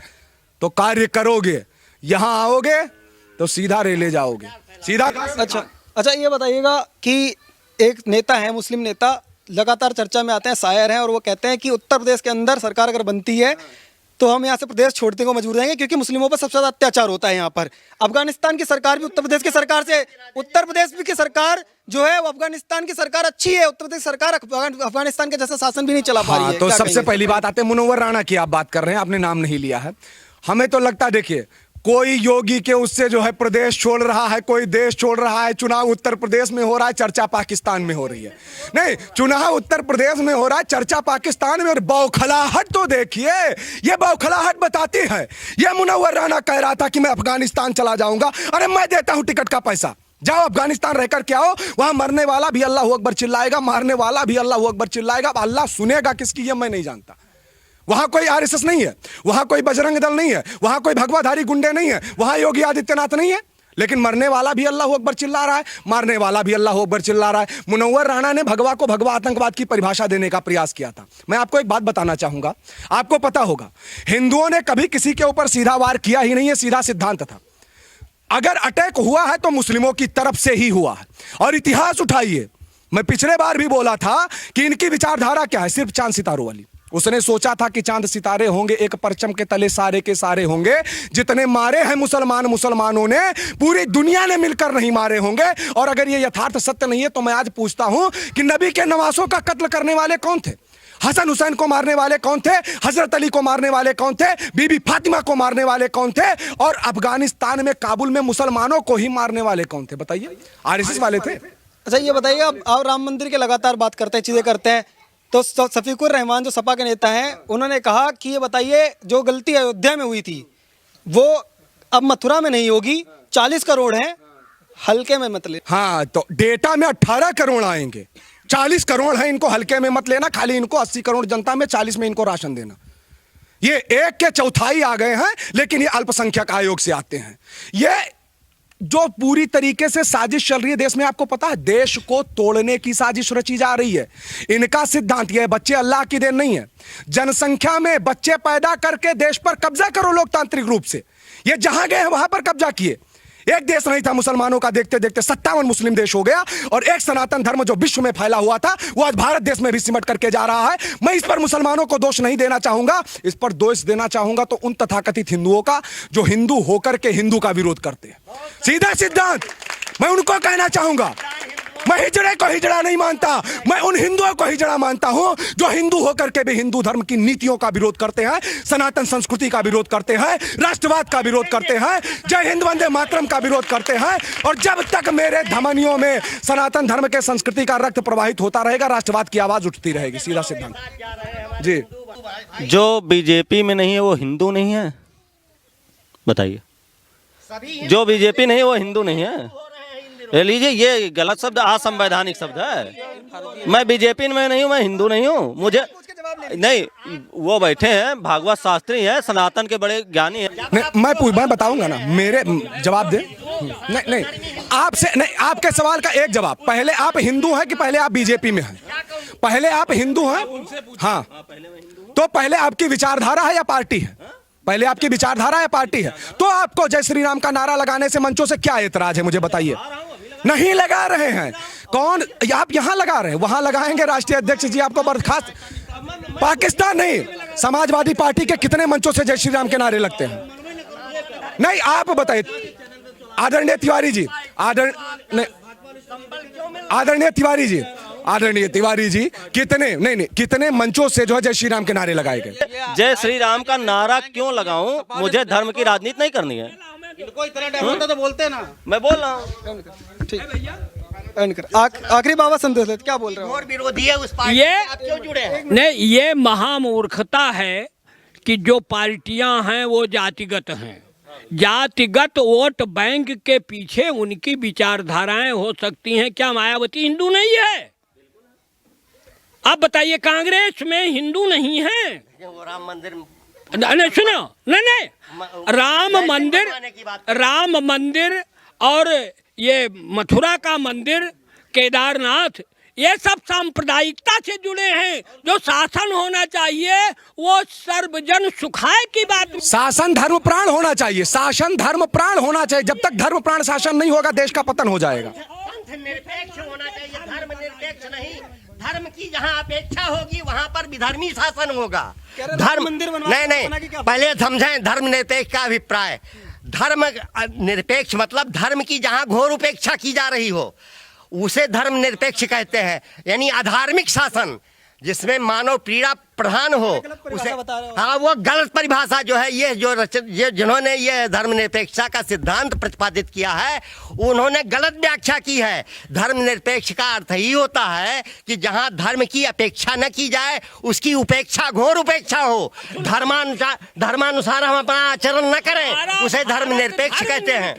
तो कार्य करोगे, यहां आओगे तो सीधा रेले जाओगे, सीधा। अच्छा, ये बताइएगा कि एक नेता है, मुस्लिम नेता, लगातार चर्चा में आते हैं, शायर हैं, और वो कहते हैं कि उत्तर प्रदेश के अंदर सरकार अगर बनती है तो हम यहाँ से प्रदेश छोड़ने को मजबूर रहेंगे, क्योंकि मुस्लिमों पर सबसे ज्यादा अत्याचार होता है यहाँ पर। अफगानिस्तान की सरकार भी उत्तर प्रदेश की सरकार से, उत्तर प्रदेश की सरकार जो है वो अफगानिस्तान की सरकार अच्छी है, उत्तर प्रदेश सरकार अफगानिस्तान के जैसा शासन भी नहीं चला पा रही है। तो सबसे पहली बात आते हैं मुनव्वर राणा की, आप बात कर रहे हैं, आपने नाम नहीं लिया है। हमें तो लगता है, देखिए, कोई योगी के उससे जो है प्रदेश छोड़ रहा है, कोई देश छोड़ रहा है। चुनाव उत्तर प्रदेश में हो रहा है, चर्चा पाकिस्तान में हो रही है। नहीं, चुनाव उत्तर प्रदेश में हो रहा है, चर्चा पाकिस्तान में। और बौखलाहट तो देखिए, ये बौखलाहट बताती है। ये मुनव्वर राना कह रहा था कि मैं अफगानिस्तान चला जाऊंगा। अरे मैं देता हूं टिकट का पैसा, जाओ अफगानिस्तान रहकर के आओ। वहां मरने वाला भी अल्लाह अकबर चिल्लाएगा, मारने वाला भी अल्लाह अकबर चिल्लाएगा। अब अल्लाह सुनेगा किसकी, ये मैं नहीं जानता। वहां कोई आरएसएस नहीं है, वहां कोई बजरंग दल नहीं है, वहां कोई भगवाधारी गुंडे नहीं है, वहां योगी आदित्यनाथ नहीं है। लेकिन मरने वाला भी अल्लाह अकबर चिल्ला रहा है, मारने वाला भी अल्लाह अकबर चिल्ला रहा है। मुनव्वर राणा ने भगवा को भगवा आतंकवाद की परिभाषा देने का प्रयास किया था। मैं आपको एक बात बताना चाहूंगा, आपको पता होगा, हिंदुओं ने कभी किसी के ऊपर सीधा वार किया ही नहीं है, सीधा सिद्धांत था। अगर अटैक हुआ है तो मुस्लिमों की तरफ से ही हुआ है। और इतिहास उठाइए, मैं पिछले बार भी बोला था कि इनकी विचारधारा क्या है, सिर्फ चांद सितारों वाली। उसने सोचा था कि चांद सितारे होंगे, एक परचम के तले सारे के सारे होंगे। जितने मारे हैं मुसलमानों ने, पूरी दुनिया ने मिलकर नहीं मारे होंगे। और अगर ये यथार्थ सत्य नहीं है तो मैं आज पूछता हूं कि नबी के नवासों का कत्ल करने वाले कौन थे? हसन हुसैन को मारने वाले कौन थे? हजरत अली को मारने वाले कौन थे? बीबी फातिमा को मारने वाले कौन थे? और अफगानिस्तान में, काबुल में मुसलमानों को ही मारने वाले कौन थे? बताइए, आरएसएस वाले थे। अच्छा ये बताइए, अब आप राम मंदिर के लगातार बात करते हैं, चीज़ें करते हैं, तो शफीकुर रहमान जो सपा के नेता हैं, उन्होंने कहा कि ये बताइए, जो गलती अयोध्या में हुई थी वो अब मथुरा में नहीं होगी। 40 करोड़ है, हल्के में मत ले। हाँ, तो डेटा में 18 करोड़ आएंगे, 40 करोड़ है, इनको हल्के में मत लेना। खाली इनको 80 करोड़ जनता में 40 में इनको राशन देना। ये एक के चौथाई आ गए हैं, लेकिन ये अल्पसंख्यक आयोग से आते हैं। ये जो पूरी तरीके से साजिश चल रही है देश में, आपको पता है, देश को तोड़ने की साजिश रची जा रही है। इनका सिद्धांत यह है, बच्चे अल्लाह की देन नहीं है, जनसंख्या में बच्चे पैदा करके देश पर कब्जा करो लोकतांत्रिक रूप से। ये जहां गए हैं वहां पर कब्जा किए। एक देश नहीं था मुसलमानों का, देखते देखते 57 मुस्लिम देश हो गया। और एक सनातन धर्म जो विश्व में फैला हुआ था, वो आज भारत देश में भी सिमट करके जा रहा है। मैं इस पर मुसलमानों को दोष नहीं देना चाहूंगा, इस पर दोष देना चाहूंगा तो उन तथाकथित हिंदुओं का जो हिंदू होकर के हिंदू का विरोध करते हैं। सीधा सिद्धांत मैं उनको कहना चाहूंगा। मैं हिजड़े को हिजड़ा नहीं मानता, मैं उन हिंदुओं को हिजड़ा मानता हूं जो हिंदू होकर के भी हिंदू धर्म की नीतियों का विरोध करते हैं, सनातन संस्कृति का विरोध करते हैं, राष्ट्रवाद का विरोध करते हैं, जय हिंद वंदे मातरम का विरोध करते हैं। और जब तक मेरे धमनियों में सनातन धर्म के संस्कृति का रक्त प्रवाहित होता रहेगा, राष्ट्रवाद की आवाज उठती रहेगी। सीधा सिद्धांत जी। जो बीजेपी में नहीं है वो हिंदू नहीं है? बताइए, जो बीजेपी नहीं है वो हिंदू नहीं है? ले लीजिए, ये गलत शब्द, असंवैधानिक शब्द है। मैं बीजेपी में नहीं हूँ, मैं हिंदू नहीं हूँ। मुझे नहीं, वो बैठे हैं, भागवत शास्त्री हैं, सनातन के बड़े ज्ञानी हैं। मैं बताऊंगा ना, मेरे जवाब दे। नहीं, आपसे नहीं, आपके सवाल का एक जवाब। पहले आप हिंदू हैं कि पहले आप बीजेपी में हैं? पहले आप हिंदू हैं? हाँ, तो पहले आपकी विचारधारा है या पार्टी है? पहले आपकी विचारधारा या पार्टी है? तो आपको जय श्री राम का नारा लगाने से मंचों से क्या एतराज है, मुझे बताइए। नहीं लगा रहे हैं। कौन? आप यहां लगा रहे हैं, वहां लगाएंगे। राष्ट्रीय अध्यक्ष जी आपको बर्खास्त। पाकिस्तान नहीं, समाजवादी पार्टी के कितने मंचों से जय श्री राम के नारे लगते हैं? नहीं, आप बताइए। आदरणीय तिवारी जी, आदरणीय तिवारी जी कितने मंचों से जो है जय श्री राम के नारे लगाए गए? जय श्री राम का नारा क्यों लगाऊं? मुझे धर्म की राजनीति नहीं करनी है। कोई तरह डर तो बोलते ना, मैं बोल रहा हूँ। ठीक, आखिरी बाबा संदेश लेते, क्या बोल रहे हो? और विरोधी है उस पार्टी ये से, आप क्यों जुड़े हैं? नहीं, ये महामूर्खता है कि जो पार्टियां हैं वो जातिगत हैं। जातिगत वोट बैंक के पीछे उनकी विचारधाराएं हो सकती हैं। क्या मायावती हिंदू नहीं है? आप बताइए, कांग्रेस में हिंदू नहीं है? वो राम मंदिर, नहीं सुनो, नहीं, राम मंदिर और ये मथुरा का मंदिर, केदारनाथ, ये सब सांप्रदायिकता से जुड़े हैं। जो शासन होना चाहिए वो सर्वजन सुखाय की बात। शासन धर्म प्राण होना चाहिए, शासन धर्म प्राण होना चाहिए। जब तक धर्म प्राण शासन नहीं होगा, देश का पतन हो जाएगा। निरपेक्ष होना चाहिए, धर्म निरपेक्ष नहीं। धर्म की जहाँ अपेक्षा होगी वहाँ पर विधर्मी शासन होगा। धर्म नहीं, पहले समझें धर्म निरपेक्ष का अभिप्राय। धर्म निरपेक्ष मतलब धर्म की जहाँ घोर उपेक्षा की जा रही हो, उसे धर्म निरपेक्ष कहते हैं। यानी अधार्मिक शासन जिसमें मानव पीड़ा प्रधान हो उसे, हाँ, वो गलत परिभाषा जो है, ये जिन्होंने ये धर्मनिरपेक्षता का सिद्धांत प्रतिपादित किया है उन्होंने गलत व्याख्या की है। धर्मनिरपेक्ष का अर्थ ही होता है कि जहाँ धर्म की अपेक्षा न की जाए उसकी उपेक्षा, घोर उपेक्षा हो। धर्मानुसार हम अपना आचरण न करें उसे धर्मनिरपेक्ष कहते हैं।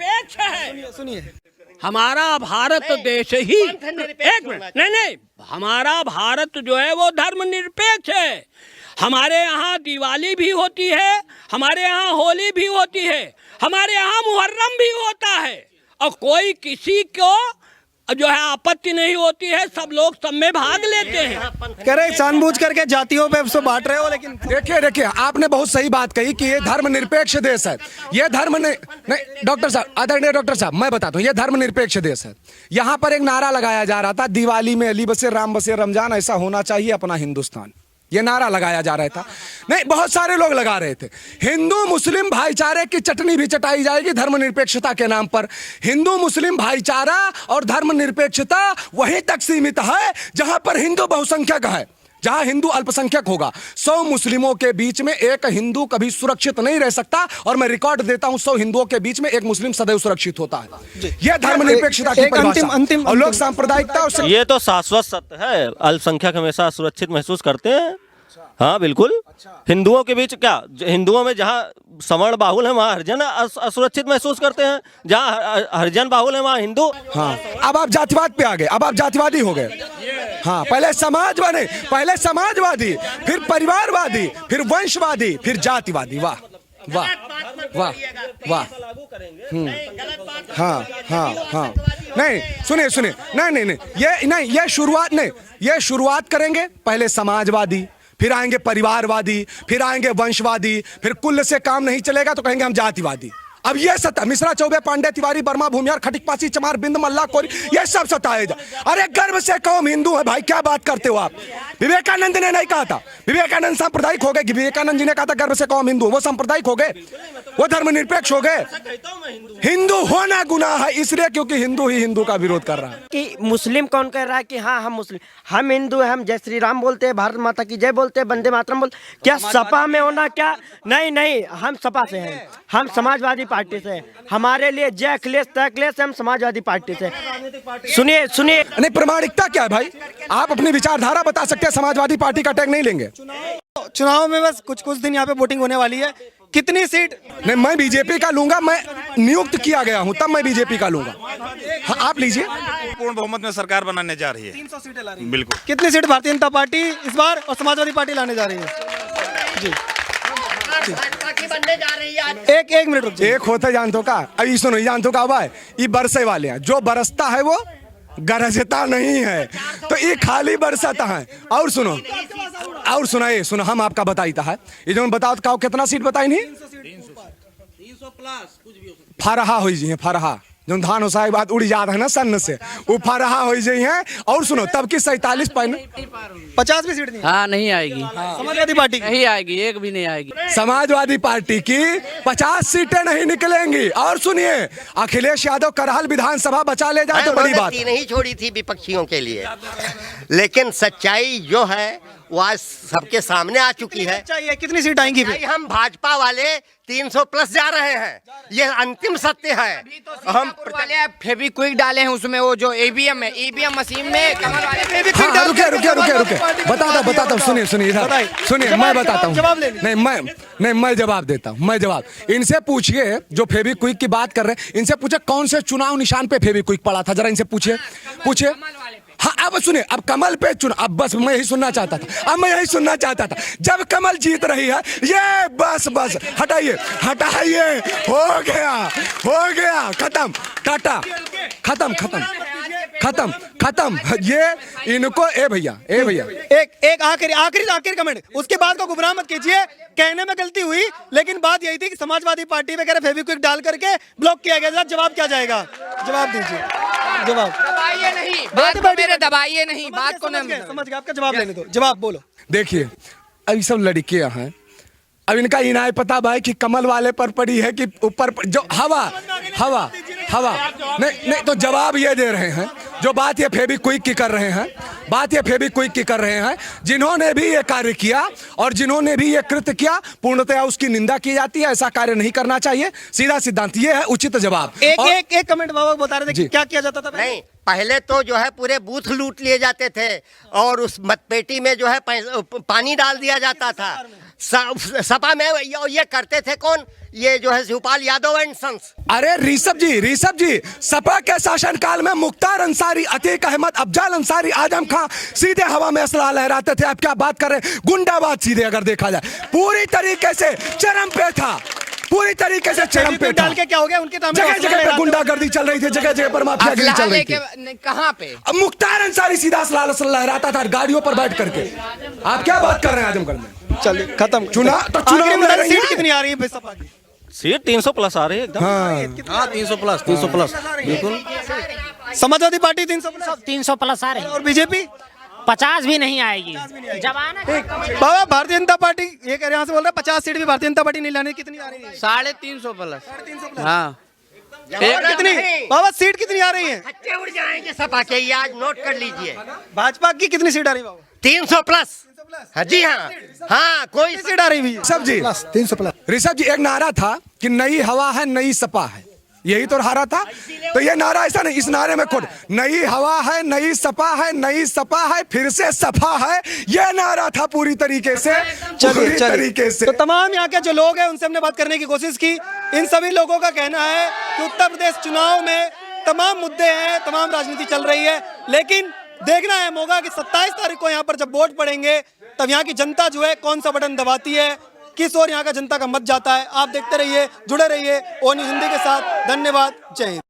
सुनिए, हमारा भारत देश ही, एक मिनट, नहीं, हमारा भारत जो है वो धर्मनिरपेक्ष है। हमारे यहाँ दिवाली भी होती है, हमारे यहाँ होली भी होती है, हमारे यहाँ मुहर्रम भी होता है, और कोई किसी को जो है आपत्ति नहीं होती है, सब लोग सब में भाग लेते हैं। कह रहे जानबूझ करके जातियों पे उसको बांट रहे हो, लेकिन देखिए आपने बहुत सही बात कही कि ये धर्मनिरपेक्ष देश है। ये धर्म नहीं, डॉक्टर साहब, आदरणीय डॉक्टर साहब, मैं बताता हूँ, ये धर्मनिरपेक्ष देश है। यहाँ पर एक नारा लगाया जा रहा था, दिवाली में अली बसे राम बसे रमजान, ऐसा होना चाहिए अपना हिंदुस्तान। ये नारा लगाया जा रहा था, नहीं, बहुत सारे लोग लगा रहे थे। हिंदू मुस्लिम भाईचारे की चटनी भी चटाई जाएगी धर्मनिरपेक्षता के नाम पर। हिंदू मुस्लिम भाईचारा और धर्मनिरपेक्षता वहीं तक सीमित है जहां पर हिंदू बहुसंख्यक है। जहां हिंदू अल्पसंख्यक होगा, 100 मुस्लिमों के बीच में एक हिंदू कभी सुरक्षित नहीं रह सकता, और मैं रिकॉर्ड देता हूं, 100 हिंदुओं के बीच में एक मुस्लिम सदैव सुरक्षित होता है। यह धर्मनिरपेक्षता की परिभाषा और लोक सांप्रदायिकता और ये तो शाश्वत सत्य है, अल्पसंख्यक हमेशा सुरक्षित महसूस करते हैं। हाँ बिल्कुल, हिंदुओं के बीच क्या, हिंदुओं में जहाँ सवर्ण बाहुल है वहाँ हरिजन असुरक्षित महसूस करते हैं, जहाँ हरिजन बाहुल है वहाँ हिंदू। हाँ, अब आप जातिवाद पे आ गए, अब आप जातिवादी हो गए। हाँ, पहले समाजवादी, फिर परिवारवादी, फिर वंशवादी, फिर जातिवादी। वाह वाह वाह वाह। हाँ हाँ हाँ, नहीं सुनिए, नहीं, ये शुरुआत करेंगे पहले समाजवादी, फिर आएंगे परिवारवादी, फिर आएंगे वंशवादी, फिर कुल से काम नहीं चलेगा तो कहेंगे हम जातिवादी। अब ये सत्ता मिश्रा, चौबे, पांडे, तिवारी, वर्मा, भूमियार, खटिक, पासी, चमार, बिंद, मल्ला, कोरी, ये सब सताए जा। अरे गर्व से कौम हिंदू है भाई, क्या बात करते हो आप? विवेकानंद ने नहीं कहा था, विवेकानंद सांप्रदायिक हो गए। विवेकानंद जी ने कहा था गर्व से कौम हिंदू, वो सांप्रदायिक हो गए, वो धर्मनिरपेक्ष हो गए। हिंदू होना गुनाह है इसलिए क्योंकि हिंदू ही हिंदू का विरोध कर रहा है। कि मुस्लिम कौन कह रहा है कि हाँ हम मुस्लिम, हम हिंदू हैं, हम जय श्री राम बोलते हैं, भारत माता की जय बोलते हैं, वंदे मातरम बोलते, क्या सपा में होना? क्या नहीं, हम सपा से हैं, हम समाजवादी पार्टी से हैं। हमारे लिए जय अखिलेश तय अखिलेश, हम समाजवादी पार्टी से। सुनिए नहीं, प्रामाणिकता क्या है भाई? आप अपनी विचारधारा बता सकते हैं, समाजवादी पार्टी का टैग नहीं लेंगे। चुनाव में बस कुछ दिन यहाँ पे वोटिंग होने वाली है, कितनी सीट? नहीं, मैं बीजेपी का लूंगा, मैं नियुक्त किया गया हूं, तब मैं बीजेपी का लूंगा। हाँ, आप लीजिए। पूर्ण बहुमत में सरकार बनाने जा रही है, 300 सीटें ला रही है। बिल्कुल। कितनी सीट भारतीय जनता पार्टी इस बार और समाजवादी पार्टी लाने जा रही है? जी, एक मिनट रुक जाइए। एक होता जानतो का, अभी सुनो, जानतो का हुआ है, ये बरसे वाले हैं, जो बरसता है वो गरजता नहीं है, तो ये खाली बरसता है। और सुनो, और सुनाइए, सुनो, हम आपका बताईता है, ये जो बताओ तो कितना सीट बताई नहीं? 300 प्लस कुछ भी हो सकता है। फरहा हो जी, फरहा जो धान होसा के बाद उड़ जाता है ना सन से, वो फरहा हो जाई है। और सुनो, तब की 47 50 भी सीट नहीं? हाँ नहीं आएगी, समाजवादी पार्टी नहीं आएगी, एक भी नहीं आएगी। समाजवादी पार्टी की 50 सीटें नहीं निकलेंगी। और सुनिए, अखिलेश यादव करहल विधानसभा बचा ले जाए तो बड़ी बात नहीं छोड़ी थी विपक्षियों के लिए, लेकिन सच्चाई जो है वो आज सबके सामने आ चुकी है। चाहिए कितनी सीट आएंगी? हम भाजपा वाले 300 प्लस जा रहे हैं, ये अंतिम सत्य है। हम वाले फेविक्विक डाले हैं उसमें, वो जो ईवीएम है, ईवीएम मशीन में कमल वाले रुके, बताता हूँ, सुनिए इधर सुनिए, मैं बताता हूँ। नहीं, मैं जवाब देता हूँ, मैं जवाब। इनसे पूछिए जो फेविक्विक की बात कर रहे हैं, इनसे पूछे कौन से चुनाव निशान पे फेविक्विक पड़ा था, जरा इनसे पूछिए। हाँ, अब सुनिए, अब कमल पे चुनाव, अब बस मैं यही सुनना चाहता था, जब कमल जीत रही है, ये बस हटाइए, हो गया, खत्म, टाटा, खत्म। ये इनको ए भैया एक आखिरी कमेंट, उसके बाद को गुमराह मत कीजिए। कहने में गलती हुई, लेकिन बात यही थी कि समाजवादी पार्टी वगैरह फेविक्विक डाल करके ब्लॉक किया गया। जवाब क्या जाएगा? जवाब दीजिए, जवाब। दबाइए नहीं, बात को मेरे दबाइए नहीं, बात को समझ गए, आपका जवाब लेने दो, जवाब बोलो। देखिए, अभी सब लड़कियां हैं, अब इनका इनाय पता भाई कि कमल वाले पर पड़ी है कि ऊपर जो हवा नहीं, तो जवाब ये दे रहे हैं, जो बात ये फेविक्विक की कर रहे हैं, बात ये फेविक्विक की कर रहे हैं। जिन्होंने भी ये कार्य किया और जिन्होंने भी ये कृत्य किया, पूर्णतया उसकी निंदा की जाती है। ऐसा कार्य नहीं करना चाहिए। सीधा सिद्धांत ये है, उचित जवाब। एक कमेंट बाबा बता रहे थे कि क्या किया जाता था पहले? नहीं, पहले तो जो है पूरे बूथ लूट लिए जाते थे और उस मतपेटी में जो है पानी डाल दिया जाता था। सपा में ये करते थे कौन? ये जो है शिवपाल यादव एंड सन्स। अरे ऋषभ जी, सपा के शासनकाल में मुख्तार अंसारी, अतीक अहमद, अफजल अंसारी, आजम खां सीधे हवा में असला लहराते थे। अब क्या बात कर रहे हैं? गुंडाबाद सीधे अगर देखा जाए पूरी तरीके से चरम पे था, पूरी तरीके से चरम पे था। डाल के क्या हो गया? उनके जगह जगह पे गुंडागर्दी चल रही थी, जगह जगह पर माफियागिरी चल रही थी। कहाँ पे? अब मुख्तार अंसारी सीधा असला लहराता था गाड़ियों पर बैठ करके। आप क्या बात कर रहे हैं आजमगढ़ में? चलिए खत्म। चुनाव सीट कितनी आ रही है सपा की? सीट 300 प्लस आ रही है एकदम। हाँ 300 प्लस बिल्कुल। समाजवादी पार्टी 300 प्लस, 300 प्लस आ रहे हैं और बीजेपी 50 भी नहीं आएगी। जमाना बाबा भारतीय जनता पार्टी ये कह रहे हैं, यहाँ से बोल रहे हैं 50 सीट भी भारतीय जनता पार्टी नहीं लाने। कितनी आ रही है? 350 प्लस। हाँ कितनी बाबा सीट कितनी आ रही है? बच्चे उड़ जाएंगे सपा के, ये आज नोट कर लीजिए। भाजपा की कितनी सीट आ रही है बाबा? 300 प्लस। हाँ जी हाँ, हाँ कोई सीट आ रही है ऋषभ जी, 300 प्लस। ऋषभ जी, एक नारा था कि नई हवा है नई सपा है, यही तो हारा था। तो ये नारा ऐसा नहीं, इस नारे में खुद नई हवा है नई सपा है, नई सपा है फिर से सपा है, ये नारा था पूरी तरीके से। पूरी तरीके से तो तमाम यहाँ के जो लोग हैं उनसे हमने बात करने की कोशिश की। इन सभी लोगों का कहना है कि उत्तर प्रदेश चुनाव में तमाम मुद्दे हैं, तमाम राजनीति चल रही है, लेकिन देखना है होगा कि 27 तारीख को यहाँ पर जब वोट पड़ेंगे तब यहाँ की जनता जो है कौन सा बटन दबाती है, किस ओर यहाँ का जनता का मत जाता है। आप देखते रहिए, जुड़े रहिए ओ न्यूज़ हिंदी के साथ। धन्यवाद, जय हिंद।